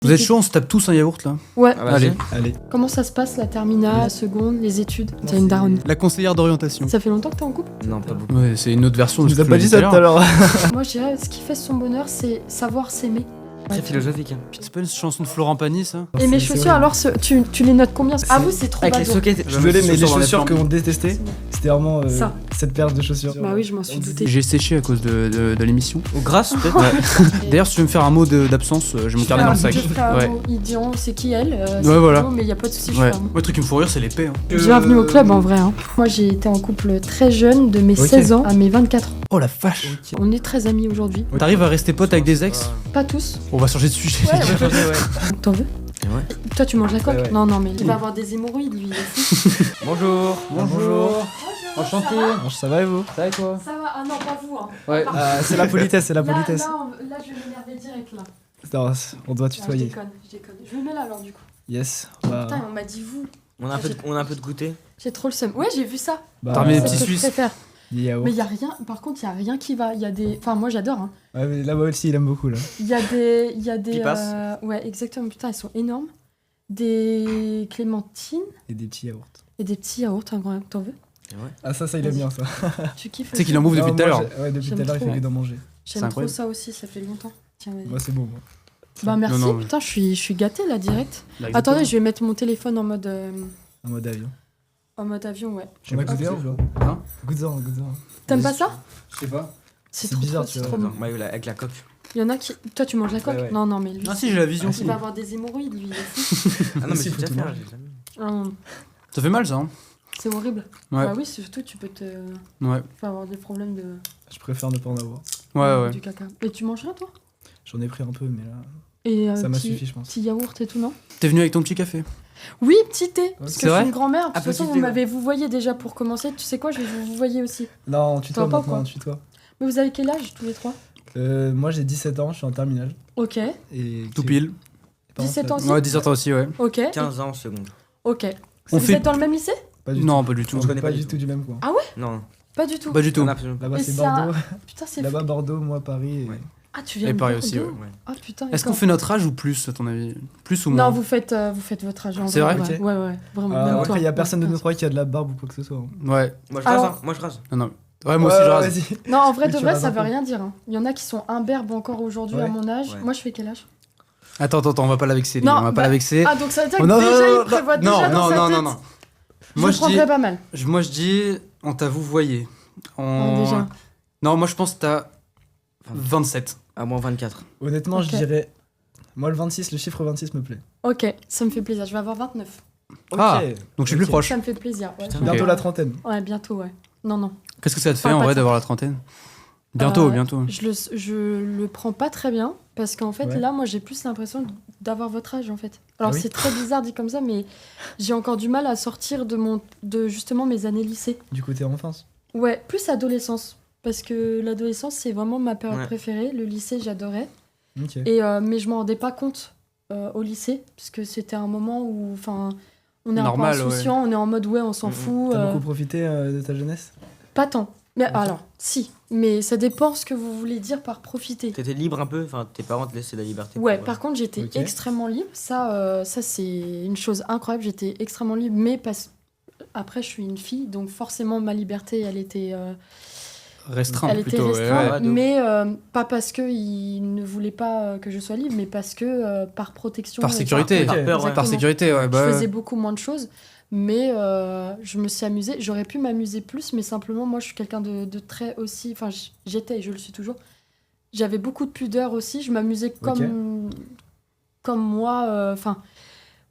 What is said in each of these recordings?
Vous êtes chaud, on se tape tous un yaourt là? Ouais. Ah bah, Allez. Allez. Comment ça se passe la terminale, la seconde, les études? T'as une daronne. La conseillère d'orientation. Ça fait longtemps que t'es en couple? Non, pas beaucoup. Ouais, c'est une autre version de Tu ce nous as que pas je dit disais ça tout à l'heure. Moi, je dirais, ce qui fait son bonheur, c'est savoir s'aimer. Très philosophique. Hein. C'est pas une chanson de Florent Pagny ça? Et mes C'est chaussures, vrai. alors, tu les notes combien? Ah, vous, c'est trop Avec les badaud. sockets. Je suis désolé, mais les chaussures que qu'on détestait, c'était vraiment Ça. cette paire de chaussures. Bah oui, je m'en suis douté. J'ai séché à cause de l'émission. Ou grâce, peut-être. Ouais. D'ailleurs, si tu veux me faire un mot d'absence, j'ai mon carnet dans le sac. Ouais. Ils diront c'est qui elle, Ouais, voilà. mais y a pas de soucis, je Ouais. fais un mot. Le truc qui me faut rire, c'est l'épée. Hein. Bienvenue au club en vrai. Hein. Moi j'ai été en couple très jeune, de mes Ok. 16 ans à mes 24 ans. Oh la vache! On est très amis aujourd'hui. T'arrives à rester pote avec des ex? Pas tous. On va changer de sujet. T'en veux? Ouais. Toi tu manges la coque? Ouais. Non, non, mais il va avoir des hémorroïdes lui, il est fou. Bonjour. Bonjour. Enchanté. Ça va et vous? Ça va et toi? Ça va? Ah non, pas vous. Hein. Ouais. C'est la politesse, c'est la Là, politesse. là, je vais m'énerver direct là. Non, on doit Ah, je tutoyer. déconne. Je me mets là alors du coup. Yes. Putain, on m'a dit vous. On a un peu de goûter. J'ai trop le seum. Ouais, j'ai vu ça. T'as remis des C'est petits ce que je Suisses. préfère. des yaourts. Mais il y a rien. Par contre, il y a rien qui va. Il y a des. Enfin, moi j'adore. Hein. Ouais, mais là-bas aussi, il aime beaucoup là. Il y a des. Il y a des. Qui passent Ouais, exactement. Putain, elles sont énormes. Des clémentines Et des petits yaourts. et des petits yaourts. T'en veux? Ah, ça, il aime bien ça. Tu kiffes? Tu sais qu'il en bouffe depuis Non, tout à moi, l'heure. Ouais, depuis J'aime tout à l'heure, il trop, fait que d'en manger. C'est J'aime trop incroyable. ça aussi, ça fait longtemps. Tiens, vas-y. Moi, c'est bon. Moi. Bah merci, Non, non. putain, je suis gâtée là direct. Là, Attendez, je vais mettre mon téléphone En mode avion. ouais. J'en ai goûté un ou pas Hein? Goûte-en. T'aimes pas ça? Je sais pas. C'est C'est trop bizarre, trop, tu c'est vois. trop bon. Ouais, avec la coque. Il y en a qui. Toi, tu manges la coque? Ouais, ouais. Non, non, mais lui. Ah si, j'ai la vision. Ah, Il va avoir des hémorroïdes, lui, il est fou. Ah non, mais Si, c'est faut déjà tout faire. manger. j'ai jamais. Ah, non, Ça fait mal ça, hein? c'est horrible. Ouais. Bah oui, surtout, tu peux Ouais. avoir des problèmes de. Je préfère ne pas en avoir. Ouais, ouais. Du caca. Mais tu mangerais, toi? J'en ai pris un peu, mais là, Et ça m'a petit- suffi, je pense. Petit yaourt et tout, non? T'es venu avec ton petit café? Oui, petit thé. Parce C'est que je vrai suis une grand-mère. De Ah, toute façon, petit vous thé, m'avez vous voyez déjà pour commencer. Tu sais quoi, je vais vous voyer aussi. Non, tutoie T'en vas pas ou maintenant, quoi tutoie. Mais vous avez quel âge, tous les trois? Moi, j'ai 17 ans, je suis en terminale. Ok. Et Tout pile. 17 ans aussi? Ouais, 17 ans aussi, ouais. Ok. 15 ans en seconde. Ok. On Vous fait- êtes dans le même lycée? Pas du Non, pas du tout. On se connaît Pas pas du tout du même coin. Non, Pas du tout. Pas du tout. on a absolument pas. Là-bas, Et c'est ça- Bordeaux. Putain, c'est fou. Là-bas, Bordeaux, moi, Paris. Ouais. Ah, tu viens Et de Paris Bordeaux? aussi, ouais. Ouais. Ah putain. Est-ce qu'on d'accord. fait notre âge ou plus, à ton avis? Plus ou moins? Non, vous faites votre âge en C'est vrai. vrai Ouais, Ok. ouais. Vraiment. Ah, même après, toi. il y a personne de Ouais, nous trois qui a de la barbe ou quoi que ce soit. hein. Ouais. Moi je Alors- rase, hein. Moi je rase. Non, non. Ouais, moi aussi je rase. Vas-y. Non, en vrai, Oui, de tu vrai, rases ça un veut peu. rien dire. Hein. Il y en a qui sont imberbes encore aujourd'hui Ouais. à mon âge. Ouais. Moi, je fais quel âge? Attends, on va pas la vexer, Non, on va pas bah- la vexer. Ah, donc ça veut dire que Oh, non, déjà, non, il non, prévoit non, déjà dans non, sa non, tête. non, non. Je Moi le je dis, prendrais pas mal. moi je dis, on t'a vous voyez. Ouais, déjà. Non, moi je pense que t'as 27. À moins 24. Honnêtement, Ok. je dirais. Moi, le 26, le chiffre 26 me plaît. Ok, ça me fait plaisir. Je vais avoir 29. Ah, donc je suis plus Ok. proche. Ça me fait plaisir. Ouais, Putain, je- Bientôt Ok. la trentaine. ouais, bientôt, ouais. Non, non. Qu'est-ce que ça te fait Enfin, en pas vrai très- d'avoir la trentaine? Bientôt, bientôt. Je le prends pas très bien parce qu'en fait, Ouais. là, moi, j'ai plus l'impression d'avoir votre âge, en fait. Alors, Ah oui c'est très bizarre dit comme ça, mais j'ai encore du mal à sortir de justement mes années lycée. Du côté enfance. Ouais, plus adolescence. Parce que l'adolescence, c'est vraiment ma période Ouais. préférée. Le lycée, j'adorais. Ok. Mais je m'en rendais pas compte au lycée, parce que c'était un moment où, enfin, on est Normal, un peu insouciant, on est en mode ouais, on s'en Mhm. fout. T'as beaucoup profité de ta jeunesse? Pas tant. Mais Ok. alors, si. Mais ça dépend ce que vous voulez dire par profiter. T'étais libre un peu, enfin tes parents te laissaient la liberté. Ouais, pour- par contre, j'étais Ok. extrêmement libre. Ça c'est une chose incroyable. J'étais extrêmement libre, mais après, je suis une fille, donc forcément, ma liberté, elle était Restreinte elle était plutôt. restreinte, ouais, de ouf. mais pas parce qu'ils ne voulaient pas que je sois libre, mais parce que par protection. Par et sécurité. Par Ok. peur, ouais. Exactement. Par sécurité, ouais. Je Bah, faisais beaucoup moins de choses, mais je me suis amusée. J'aurais pu m'amuser plus, mais simplement, moi, je suis quelqu'un de très aussi. Enfin, j'étais et je le suis toujours. J'avais beaucoup de pudeur aussi. Je m'amusais comme moi. Enfin,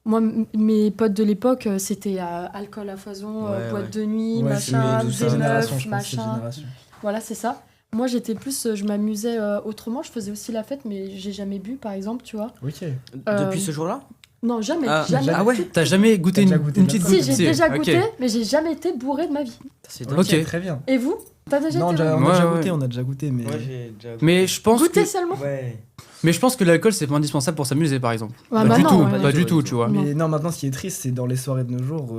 moi, mes potes de l'époque, c'était alcool à foison, Ouais, boîte ouais. de nuit, Ouais, machin, c'est des cette génération, meufs, je pense, cette machin. génération. Voilà, c'est ça. Moi, j'étais plus. Je m'amusais autrement. Je faisais aussi la fête, mais j'ai jamais bu, par exemple, tu vois. Ok. Depuis ce jour-là? Non, jamais. Ah, jamais. ah ouais. t'as jamais goûté T'as une, déjà goûté une de petite la goutte? Si, j'ai Si, déjà ok. goûté, mais j'ai jamais été bourré de ma vie. C'est Ok, Ok. très bien. Et vous? T'as déjà Non, été on a Ouais, déjà ouais. goûté, on a déjà goûté, mais. Moi, j'ai déjà. Mais je pense goûté que, seulement? Ouais. mais je pense que l'alcool c'est pas indispensable pour s'amuser par exemple. Ah, Pas bah du non, tout, ouais, pas ouais. du tout, tu vois. Non. Mais non, maintenant, ce qui est triste, c'est dans les soirées de nos jours,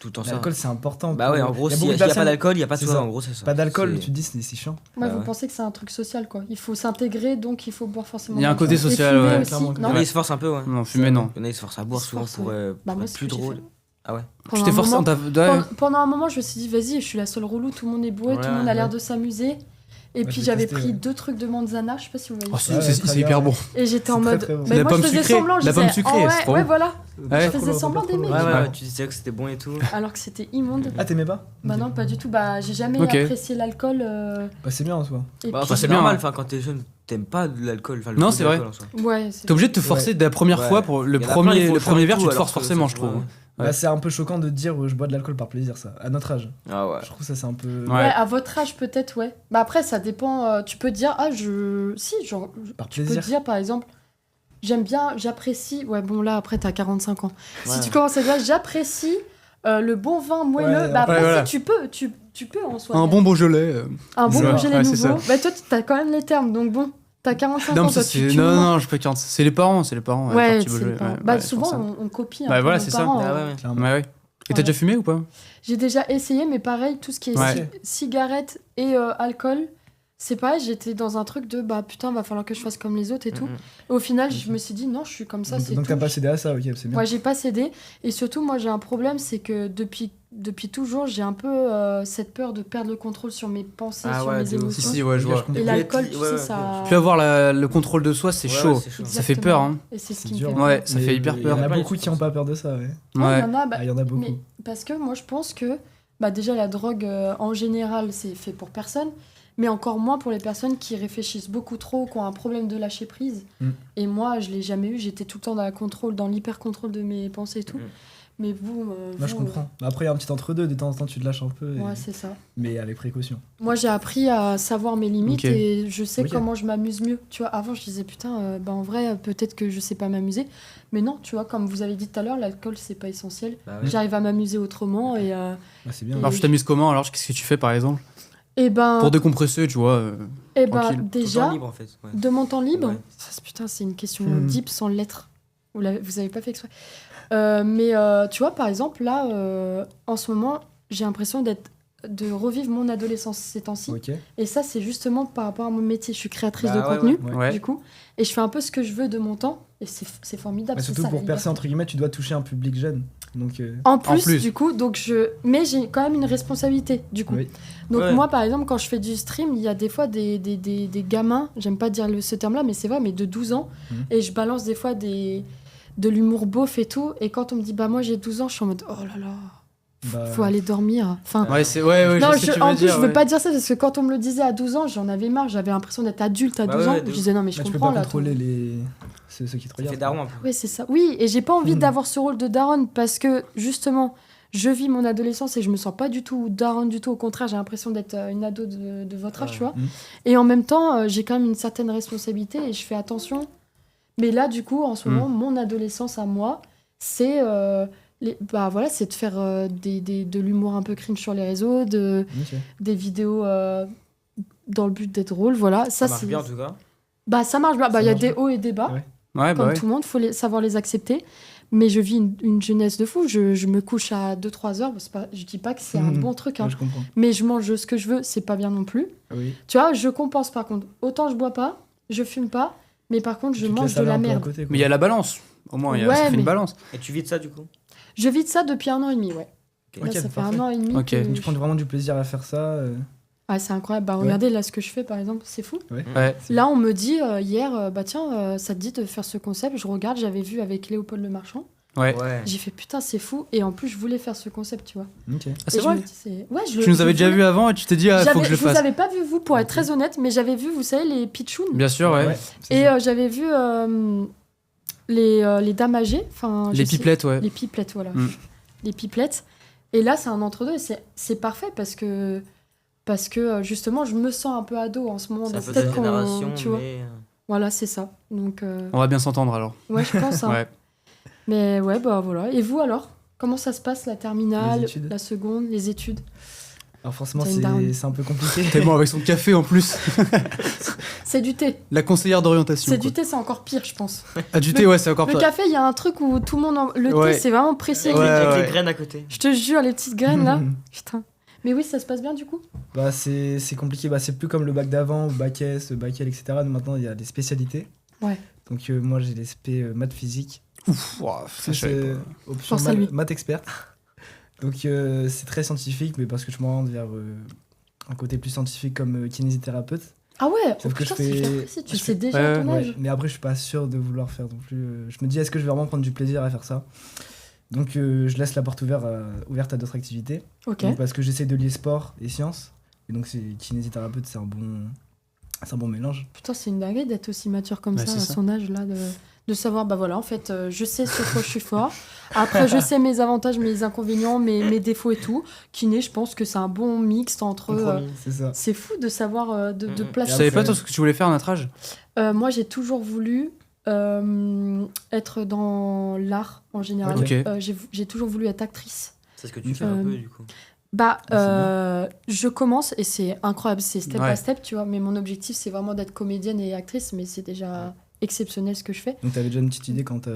Tout en ça. l'alcool, c'est important. Bah ouais, en gros, s'il n'y a pas d'alcool, il n'y a pas de c'est soirée, ça. en gros, c'est ça. Pas d'alcool, C'est- tu te dis, c'est chiant. Ouais, Bah vous ouais. pensez que c'est un truc social, quoi. Il faut s'intégrer, donc il faut boire forcément. Il y a un de l'alcool. côté social, Et fumer ouais, aussi, clairement. Il y non en a, ils se forcent un peu, ouais. Non, fumer non. Il y en a, ils se forcent à boire Ils se souvent forcent, pour ouais. Bah, moi, être c'est plus ce que j'ai drôle. fait. Ah ouais. Tu Pendant t'es un forcé, moment- ouais. Pendant un moment, je me suis dit, vas-y, je suis la seule relou, tout le monde est bourré, tout le Ouais, monde a l'air ouais. de s'amuser. Et Ouais, puis j'ai j'avais testé, pris ouais. 2 trucs de manzana, je sais pas si vous voyez. Oh, ça. c'est très hyper bien. bon. Et j'étais en C'est très, mode. très bon. Mais La moi, je pomme faisais sucrée, semblant, je la pomme disais, sucrée, oh, c'est ouais, trop ouais, bon. voilà. Ouais. Je faisais semblant d'aimer, Ouais, tu ouais, vois. ouais, tu disais que c'était bon et tout. Alors que c'était immonde. Ah, t'aimais pas Bah Ok. non, pas du tout. Bah, j'ai jamais Ok. apprécié l'alcool. Bah, c'est bien en soi. Et Bah, puis- enfin, c'est bien, normal, ouais. enfin, quand t'es jeune, t'aimes pas de l'alcool. Enfin, le Non, goût c'est de vrai. l'alcool, en soi. Ouais, T'es obligé de te forcer dès la première Ouais. fois pour le Il y en a plein, ils font premier verre, tout, tu te alors forces que forcément, ça- je trouve. ouais. Ouais. Bah, c'est un peu choquant de dire je bois de l'alcool par plaisir, ça. À notre âge. Ah ouais. Je trouve ça, c'est un peu. Ouais. Ouais, à votre âge peut-être, ouais. Bah après, ça dépend. Tu peux dire, ah, si, genre, Par tu peux plaisir. dire par exemple, j'aime bien, j'apprécie. Ouais, bon, là, après, t'as 45 ans. Ouais. Si tu commences à dire, j'apprécie le bon vin moelleux, Ouais, bah après, ouais, voilà. si, tu peux en soi. Un dire. bon Beaujolais. Un bon Ouais, Beaujolais ouais, c'est nouveau. ça. Bah toi, t'as quand même les termes, donc bon, t'as 45 Non, ans, mais ça, toi, c'est. tu Non, me mens. non, je peux 40. C'est les parents, ouais, Ouais, partie c'est Beaujolais, les parents. ouais, Bah ouais, souvent, forcément. on copie un Bah peu voilà, nos c'est ça. parents, Ah ouais, ouais. Clairement. Ouais, ouais. Et t'as Ouais. déjà fumé ou pas J'ai déjà essayé, mais pareil, tout ce qui est Ouais. cigarette et alcool, c'est pareil, j'étais dans un truc de bah putain, va falloir que je fasse comme les autres et tout. Mhm. Et au final, Ok. je me suis dit non, je suis comme ça, Donc, c'est donc tout. t'as pas cédé à ça, ok, c'est bien. Moi, j'ai pas cédé. Et surtout, moi, j'ai un problème, c'est que depuis toujours, j'ai un peu cette peur de perdre le contrôle sur mes pensées, Ah sur ouais, mes de ouf. émotions. Si, si, ouais, je vois. Et Ouais, l'alcool, tu ouais, sais, ouais, ça. Plus avoir le contrôle de soi, c'est Ouais, chaud. ouais, c'est chaud. Ça fait peur, hein. Et c'est ce C'est qui me dur, fait hein. peur. Ouais, ça Mais fait hyper Il y peur. en a plein, beaucoup ils qui ont font pas peur de ça, ouais. Ouais, il y Ouais. en a, bah, Ah, il y en a beaucoup. mais parce que moi, je pense que bah, déjà, la drogue, en général, c'est fait pour personne. Mais encore moins pour les personnes qui réfléchissent beaucoup trop, qui ont un problème de lâcher prise. Mm. Et moi, je l'ai jamais eu. J'étais tout le temps dans la contrôle, dans l'hyper-contrôle de mes pensées et tout. Mm. Mais vous... Moi, je comprends. Après, il y a un petit entre-deux, de temps en temps, tu te lâches un peu. Ouais, c'est ça. Mais avec précaution. Moi, j'ai appris à savoir mes limites Ok. et je sais Ok. comment je m'amuse mieux. Tu vois, avant, je disais, putain, bah, en vrai, peut-être que je sais pas m'amuser. Mais non, tu vois, comme vous avez dit tout à l'heure, l'alcool, c'est pas essentiel. Bah ouais. J'arrive à m'amuser autrement et... Bah, c'est bien. Et- Alors, tu t'amuses comment alors qu'est-ce que tu fais par exemple Et ben, Pour décompresser, tu vois. eh ben tranquille. Tout le temps déjà, libre, en fait. Ouais. de mon temps libre, Ouais. ça, putain, c'est une question Mhm. deep sans lettres. Vous avez pas fait exprès. Mais tu vois, par exemple, là, en ce moment, j'ai l'impression de revivre mon adolescence ces temps-ci. Ok. Et ça, c'est justement par rapport à mon métier. Je suis créatrice Bah de ouais, contenu, ouais. Ouais. du coup. Et je fais un peu ce que je veux de mon temps. Et c'est formidable. Mais c'est surtout ça, pour la percer, liberté. entre guillemets, tu dois toucher un public jeune. Donc, En plus, plus. du coup, mais j'ai quand même une responsabilité, du coup. oui. Donc Ouais. moi, par exemple, quand je fais du stream, il y a des fois des gamins, j'aime pas dire ce terme-là, mais c'est vrai, mais de 12 ans, Mhm. et je balance des fois de l'humour beauf et tout, et quand on me dit, bah moi j'ai 12 ans, je suis en mode, oh là là, Bah, faut aller dormir. Enfin, Ouais, c'est. Ouais, non, je sais ce que tu veux en plus, dire, je veux ouais. pas dire ça, parce que quand on me le disait à 12 ans, j'en avais marre, j'avais l'impression d'être adulte à Bah 12 ouais, ans. de Je ouf. disais, non, mais je bah, tu peux comprends pas là. contrôler ceux qui te Ça fait regardent. daron un peu. Oui, c'est ça. Oui, et j'ai pas envie Mhm. d'avoir ce rôle de daronne parce que justement, je vis mon adolescence et je me sens pas du tout daronne du tout. Au contraire, j'ai l'impression d'être une ado de votre âge, Ouais. tu vois. Mhm. Et en même temps, j'ai quand même une certaine responsabilité et je fais attention. Mais là, du coup, en ce moment, mon adolescence à moi, c'est bah voilà, c'est de faire de l'humour un peu cringe sur les réseaux, Ok. des vidéos dans le but d'être drôle, voilà. Ça Ça, marche c'est bien, en tout cas. bah ça marche bien. Bah Ça il y a marche des bien. hauts et des bas. Ouais. Ouais, bah Comme ouais. tout le monde, faut savoir les accepter. Mais je vis une jeunesse de fou. Je me couche à 2-3 heures. Je dis pas que c'est un Mhm. bon truc, hein. Ouais, je comprends. Mais je mange ce que je veux, c'est pas bien non plus. Oui. Tu vois, je compense par contre. Autant je bois pas, je fume pas, mais par contre, je Tu te mange laisses de aller la un peu à merde. côté, quoi. Mais il y a la balance. Au moins, Ouais, ça fait mais- une balance. Et tu vis de ça, du coup? Je vis de ça depuis 1 an et demi, ouais. Ok. Là, Ok, ça fait parfait. 1 an et demi. Ok. que Tu je- prends vraiment du plaisir à faire ça. Ah, c'est incroyable. Bah, Ouais. regardez là ce que je fais par exemple, c'est fou. Ouais. Là, on me dit hier, bah tiens, ça te dit de faire ce concept. Je regarde, j'avais vu avec Léopold Lemarchand. Ouais. Ouais. J'ai fait putain, c'est fou. Et en plus, je voulais faire ce concept, tu vois. Ok. Ah, Et c'est je vrai me dis, ouais, Tu nous avais déjà vu avant et tu t'es dit, ah, faut que je le vous fasse. avais pas vu, vous, pour être très honnête, mais j'avais vu, vous savez, les pitchouns. Bien sûr, ouais. c'est Et ça. j'avais vu les dames âgées. Enfin, Les pipelettes, ouais. Les pipelettes, voilà. Mm. Les pipelettes. Et là, c'est un entre-deux. Et c'est parfait parce que justement, je me sens un peu ado en ce moment. C'est un Donc peu peut-être ta génération, tu vois. mais... Voilà, c'est ça. Donc, On va bien s'entendre alors. ouais, je pense. Hein. Ouais. Mais ouais, bah voilà. Et vous alors? Comment ça se passe, la terminale, Les études. la seconde, les études? Alors forcément, T'as une daronne. c'est un peu compliqué. Tellement avec son café en plus. C'est du thé. La conseillère d'orientation. C'est quoi. du thé, c'est encore pire, je pense. Ah, du thé, ouais, c'est encore Le pas. café, il y a un truc où tout le monde. Le Ouais. thé, c'est vraiment précis. Avec, Ouais, avec ouais. les graines à côté. Je te jure, les petites graines là. Putain. Mais oui, ça se passe bien du coup. Bah, c'est compliqué. Bah, c'est plus comme le bac d'avant, bac S, bac L, etc. Maintenant, il y a des spécialités. Ouais. Donc, moi, j'ai des spé maths physique. Ouf, ouah, ça, je C'est savais pas. option Pense à lui. maths experte. Donc, c'est très scientifique, mais parce que je m'oriente vers un côté plus scientifique comme kinésithérapeute. Ah ouais, Sauf que putain, je c'est fais- hyper précis. Tu je sais fais- déjà Ouais, ton ouais. âge. Mais après, je suis pas sûr de vouloir faire non plus. Je me dis, est-ce que je vais vraiment prendre du plaisir à faire ça? Donc, je laisse la porte ouverte à d'autres activités. Ok. Donc, parce que j'essaie de lier sport et sciences. Et donc, kinésithérapeute, c'est un bon mélange. Putain, c'est une dinguerie d'être aussi mature comme Ouais, ça à c'est ça. son âge là, de savoir, bah voilà, en fait, je sais sur quoi je suis fort. Après, je sais mes avantages, mes inconvénients, mes défauts et tout. Kiné, je pense que c'est un bon mixte entre. Compromis. C'est ça. C'est fou de savoir, de Mhm. placer. Tu savais après- pas toi ce que tu voulais faire à notre âge? Moi, j'ai toujours voulu être dans l'art en général. Ok. J'ai toujours voulu être actrice. C'est ce que tu fais un peu du coup. Bah, Ah, je commence et c'est incroyable, c'est step Ouais. by step, tu vois. Mais mon objectif, c'est vraiment d'être comédienne et actrice, mais c'est déjà exceptionnel ce que je fais. Donc, t'avais déjà une petite idée quand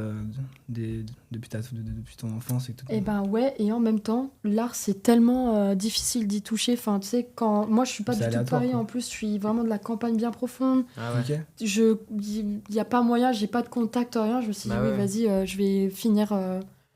depuis ton enfance et tout. Et ben ouais, et en même temps, l'art, c'est tellement difficile d'y toucher. Enfin, tu sais, quand moi, je suis pas C'est du tout de aléatoire, Paris, quoi. en plus, je suis vraiment de la campagne bien profonde. Ah ouais. Ok. Il y a pas moyen, j'ai pas de contact, rien. Je me suis dit, Bah oui, ouais. vas-y, je vais finir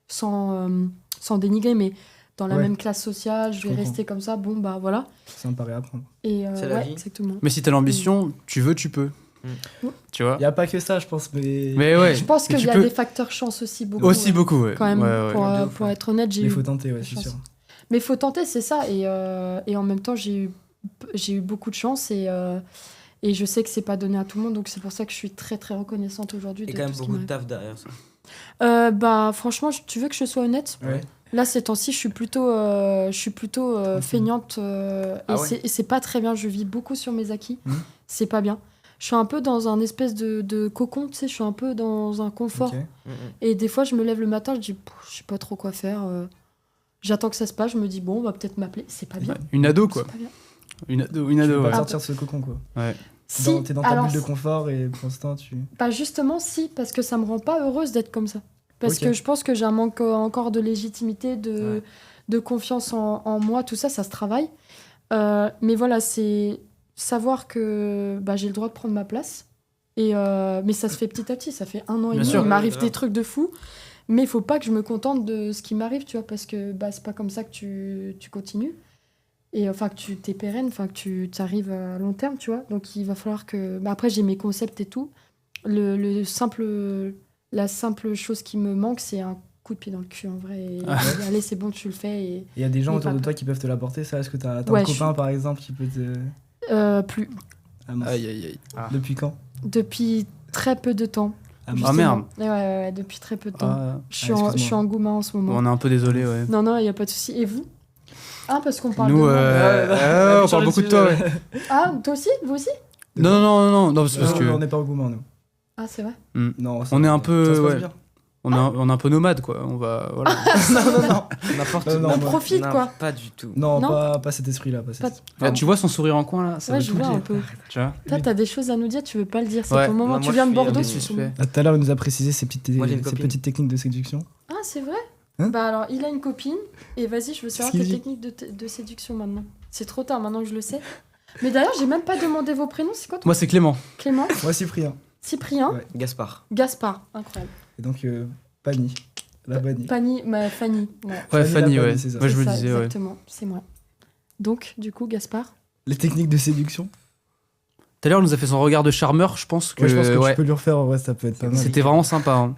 sans dénigrer, mais dans la Ouais. même classe sociale, je Je vais comprends. rester comme ça. Bon, bah voilà. Ça me paraît apprendre. Et C'est la ouais, vie. exactement. Mais si t'as l'ambition, tu veux, tu peux. Mm. Tu vois? Il n'y a pas que ça, je pense, mais Mais ouais. Je pense mais qu'il tu y a peux- des facteurs chance aussi beaucoup. Aussi ouais. beaucoup, ouais. Quand même, Ouais, ouais. de ouf, pour ouais. être honnête, j'ai il eu. faut tenter, ouais, c'est chance. sûr. Mais il faut tenter, c'est ça. Et en même temps, j'ai eu beaucoup de chance et je sais que c'est pas donné à tout le monde. Donc c'est pour ça que je suis très très reconnaissante aujourd'hui. Et de quand même tout ce qui beaucoup de m'arrive. taf derrière ça. Bah franchement, tu veux que je sois honnête? Ouais. Là, ces temps-ci, je suis plutôt feignante Ah et ouais. c'est pas très bien. Je vis beaucoup sur mes acquis. Mhm. C'est pas bien. Je suis un peu dans un espèce de cocon, tu sais, je suis un peu dans un confort. Ok. Et des fois, je me lève le matin, je dis, je sais pas trop quoi faire. J'attends que ça se passe, je me dis, bon, on va peut-être m'appeler. C'est pas bien. Une ado, quoi. C'est pas bien. Une ado, Tu veux ouais. pas sortir de ce cocon, quoi. Si, T'es dans ta alors, bulle de confort et pour l'instant, tu. bah justement, si, parce que ça me rend pas heureuse d'être comme ça. Parce Ok. que je pense que j'ai un manque encore de légitimité, Ouais. de confiance en moi, tout ça, ça se travaille. Mais voilà, c'est savoir que bah, j'ai le droit de prendre ma place. Mais ça se fait petit à petit, ça fait 1 an et Bien demi, sûr. il m'arrive Ouais, des grave. trucs de fou. Mais il faut pas que je me contente de ce qui m'arrive, tu vois, parce que bah, c'est pas comme ça que tu continues. Et enfin, que tu t'es pérenne, enfin, que tu arrives à long terme, tu vois. Donc il va falloir que. Bah, après, j'ai mes concepts et tout. La simple chose qui me manque, c'est un coup de pied dans le cul, en vrai. Et, allez, c'est bon, tu le fais. Et... Il y a des gens Mais autour pas de toi qui peuvent te l'apporter, ça? Est-ce que t'as Ouais, un je copain, par exemple, qui peut te. Plus. Ah, mince. Aïe, aïe, aïe. Depuis quand? Depuis très peu de temps. Ah, Ah, mince. merde. Justement. Ouais, depuis très peu de temps. Ah, Je suis excuse-moi. en Goumin en ce moment. on est un peu désolé, ouais. Non, il n'y a pas de souci. Et vous? Ah, parce qu'on parle Nous, de moi. on parle beaucoup de toi, ouais. Ah, toi aussi? Vous aussi? Non, c'est parce Non, que on n'est pas au Goumin, nous. Ah, c'est vrai? Non, on est un peu, Ça se passe ouais. bien. on est un peu nomade, quoi. On va, voilà. Non. N'importe Non, On moi- profite, Non, quoi. Pas du tout. Non, Non. pas cet esprit-là. Pas cet Pas- esprit. Là, tu vois son sourire en coin, là, ça Ouais, veut je tout vois un dire. peu. Tu vois? Toi, t'as des choses à nous dire, tu veux pas le dire. C'est Ouais. ton moment. Non, Tu moi, viens je de suis Bordeaux. un peu c'est suspect. ton- Tout à l'heure, il nous a précisé ces petites Moi, j'ai une copine. techniques de séduction. Ah, c'est vrai? Hein? Bah alors, il a une copine. Et vas-y, je veux savoir qu'il tes dit techniques de séduction maintenant. C'est trop tard, maintenant que je le sais. Mais d'ailleurs, j'ai même pas demandé vos prénoms. C'est quoi ton Moi, c'est Clément. Clément, Moi, Cyprien. Cyprien, Ouais. Gaspard. Gaspard. Incroyable. Et donc, Pani. La Pani. Fanny. Ouais. Ouais, Fanny, Fanny, la ouais. Fanny, c'est ça. Moi, je C'est me ça, disais, ouais. exactement. C'est moi. Donc, du coup, Gaspard. Les techniques de séduction. Tout à l'heure, il nous a fait son regard de charmeur, je pense que. Ouais, je pense que ouais. tu peux lui refaire, en vrai, ça peut être pas mal. C'était vraiment sympa. Hein.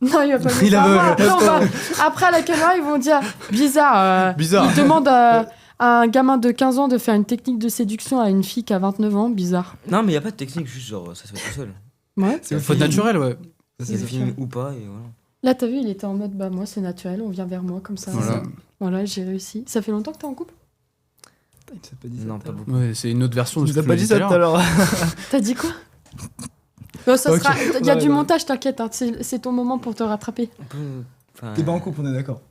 Non, il va pas Il le a- faire. Après, à la caméra, ils vont dire bizarre. Bizarre. Ils demandent à un gamin de 15 ans de faire une technique de séduction à une fille qui a 29 ans. Bizarre. Non, mais il n'y a pas de technique, juste genre ça se fait tout seul. Ouais. C'est Faute naturelle, ouais. Ça, Il y a c'est des films ou pas, et voilà. Là, t'as vu, il était en mode bah, moi, c'est naturel, on vient vers moi comme ça. Voilà. Voilà, j'ai réussi. Ça fait longtemps que t'es en couple? Il nous a pas dit ça Non, tout à pas l'heure. beaucoup. Ouais, c'est une autre version de Il ce nous a que pas je dit disais ça tout à l'heure. T'as dit quoi? Non, ça Ok. sera... Il y a Ouais, du ouais. montage, t'inquiète. Hein. C'est ton moment pour te rattraper. On peut. Enfin, T'es pas en couple, on est d'accord.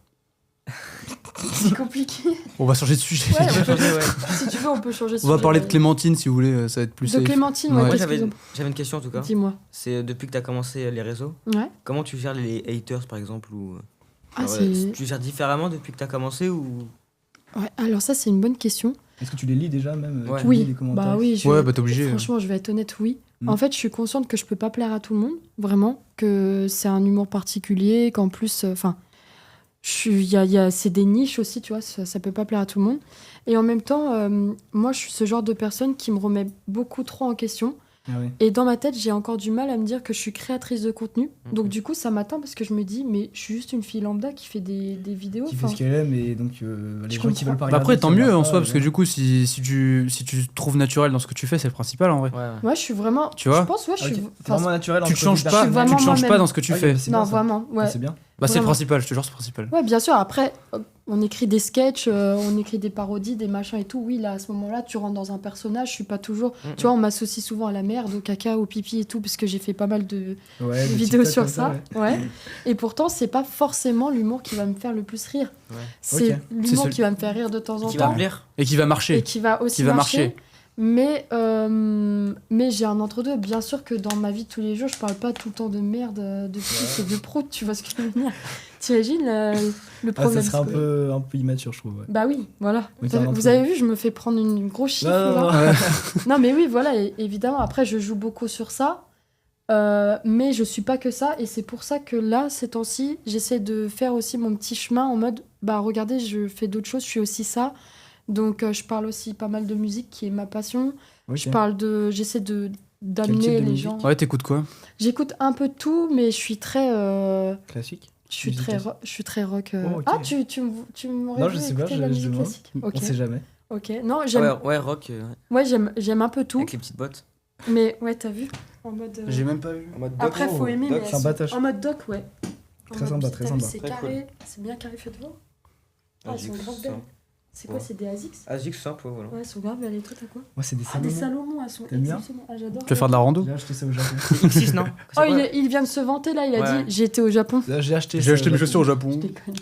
C'est compliqué. On va changer de sujet. Ouais, On va changer, ouais. Si tu veux, on peut changer de On va sujet, parler de ouais. Clémentine si vous voulez, ça va être plus De safe. Clémentine, ouais. Ouais. Moi, qu'est-ce j'avais qu'ils ont- j'avais une question en tout cas. Dis-moi. C'est depuis que tu as commencé les réseaux, Ouais. comment tu gères les haters par exemple ou Ah, genre, c'est... tu gères différemment depuis que tu as commencé ou Ouais, alors ça, c'est une bonne question. Est-ce que tu les lis déjà même Ouais. Tu lis Oui, les commentaires bah oui. Ouais, bah t'es obligé. Franchement, je vais être honnête, oui. Mm. En fait, je suis consciente que je peux pas plaire à tout le monde, vraiment, que c'est un humour particulier, qu'en plus, enfin, c'est des niches aussi, tu vois, ça peut pas plaire à tout le monde. Et en même temps, moi, je suis ce genre de personne qui me remet beaucoup trop en question. Ah oui. Et dans ma tête, j'ai encore du mal à me dire que je suis créatrice de contenu. Donc Ok. du coup, ça m'atteint parce que je me dis, mais je suis juste une fille lambda qui fait des vidéos. Qui fait enfin, ce qu'elle aime et donc les Je gens qui veulent pas Bah regarder. après, tant ça mieux va en pas, soi, parce que ouais. du coup, si tu te trouves naturel dans ce que tu fais, c'est le principal en vrai. ouais. Ouais, je suis vraiment... Tu vois Je pense, ouais, je Ah, suis... ok. enfin, Vraiment naturel. Tu te entre changes deux pas, suis personnes. vraiment tu te changes pas moi-même. dans ce que tu Ah, fais. bah, c'est non, bien, ça. vraiment, ouais. Ah, c'est bien. Bah c'est le Vraiment. principal, je te jure, c'est le principal. Ouais, bien sûr. Après, on écrit des sketchs, on écrit des parodies, des machins et tout. Oui, là, à ce moment-là, tu rentres dans un personnage. Je suis pas toujours. Tu vois, on m'associe souvent à la merde, au caca, au pipi et tout, parce que j'ai fait pas mal de Ouais, des vidéos TikTok sur comme ça. ouais. Ouais. Et pourtant, c'est pas forcément l'humour qui va me faire le plus rire. Ouais. C'est Ok. l'humour C'est ce- qui va me faire rire de temps en Qui va temps plaire. Et qui va et marcher. qui va aussi Qui va marcher. Mais j'ai un entre-deux. Bien sûr que dans ma vie de tous les jours, je parle pas tout le temps de merde, de pisse et de prout, tu vois ce que je veux dire. T'imagines le Ah, problème ça serait psychologique. un peu immature, je trouve. Ouais. Bah oui, voilà. Oui, Vous t'as un avez, vous entre-deux. avez vu, je me fais prendre une grosse chiffre Non, non, là. non. Non mais oui, voilà, évidemment. Après, je joue beaucoup sur ça. Mais je suis pas que ça. Et c'est pour ça que là, ces temps-ci, j'essaie de faire aussi mon petit chemin en mode, bah regardez, je fais d'autres choses, je suis aussi ça. Donc je parle aussi pas mal de musique qui est ma passion. Ok. J'essaie de type d'amener de les musique gens. Ouais, t'écoutes quoi? J'écoute un peu de tout, mais je suis très... Classique. Je suis Musique très, classique. je suis très rock. Oh, ok. Ah, tu m'aurais Non, vu je sais pas, écouter de la je musique demande. classique. On Ok, sait jamais. ok. Non, Ah j'aime ouais, rock ouais, j'aime un peu tout. avec les petites bottes. Mais ouais, t'as vu en mode. J'ai même pas vu. En mode Après, faut aimer, mais elles Sympa, sont- tâche. en mode doc, ouais. En Très mode- sympa, t'as très vu, sympa. C'est Très carré, c'est bien carré fait devant. Ah, elles sont grave belles. C'est quoi, Ouais. c'est des ASICS? Asics simple, voilà. Ouais, elles sont grave belles. Et toi, t'as quoi? Moi, c'est des Ah, des salons. Salomon, elles sont T'aimes bien exceptionnelles. Ah, j'adore. Tu vas faire de la rando? J'ai acheté ça au Japon. X6 non Oh, il vient de se vanter là, il a Ouais. dit j'ai été au Japon. Là, J'ai acheté J'ai acheté mes chaussures au Je Japon. déconne.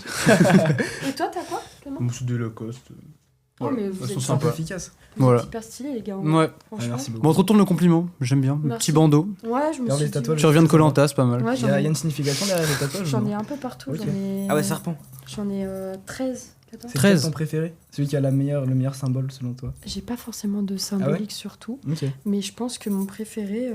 Et toi, t'as quoi? Clément C'est des Lacoste. Oh, mais vous elles êtes sont C'est un peu sympas. efficace. Vous Voilà. êtes hyper stylés, les gars. Ouais. Ah, Franchement. merci Bon, on beaucoup. te retourne le compliment. J'aime bien. Le Merci. petit bandeau. Ouais, je me Regarde suis les dit- tatouages. Tu reviens de Koh-Lanta, c'est pas mal. Ouais, Il y a une signification derrière les tatouages ou j'en non ai un peu partout. Ok. J'en ai... Ah ouais, serpent. J'en ai 13, 14. C'est 13. lequel ton préféré? Celui qui a le meilleur symbole selon toi? J'ai pas forcément de symbolique sur tout, Ok. mais je pense que mon préféré.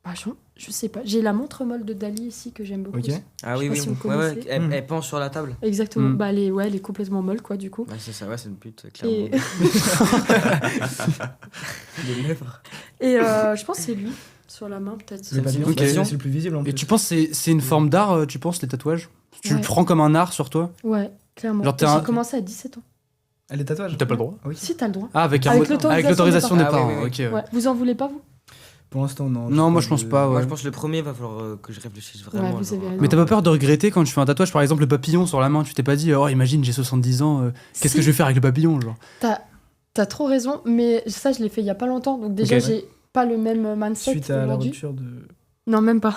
Bah, je sais pas. J'ai la montre molle de Dali ici que j'aime beaucoup. Ok. aussi. Ah Je oui, sais pas oui. si vous Ouais, ouais, connaissez. elle pend sur la table. Exactement. Mm. Bah, elle est complètement molle, quoi, du coup. Ouais, c'est ça, ouais, c'est une pute, clairement. Et, Des lèvres. et je pense que c'est lui, sur la main, peut-être. Les papillons, Ok. c'est le plus visible en Et plus. tu penses que c'est une forme d'art, tu penses, les tatouages? Tu Ouais. le prends comme un art sur toi? Ouais, clairement. Genre, t'es Et un- J'ai commencé à 17 ans. Ah, les tatouages? T'as pas le droit. Oui. Si, t'as le droit. Ah, avec Avec l'autorisation l'autorisation des des parents. parents. Ah oui, Ok. oui, ouais. Ouais. Vous en voulez pas, vous? Pour l'instant, non. Non, moi je pense pas. Moi, Ouais. je pense que le premier va falloir que je réfléchisse vraiment. vous genre, avez raison. Mais t'as pas peur de regretter quand tu fais un tatouage, par exemple le papillon sur la main, tu t'es pas dit, oh imagine j'ai 70 ans, qu'est-ce que je vais faire avec le papillon genre. T'as trop raison, mais ça, je l'ai fait il y a pas longtemps. Donc, déjà, Ok. j'ai pas le même mindset Suite à la aujourd'hui. rupture de. Non, même pas.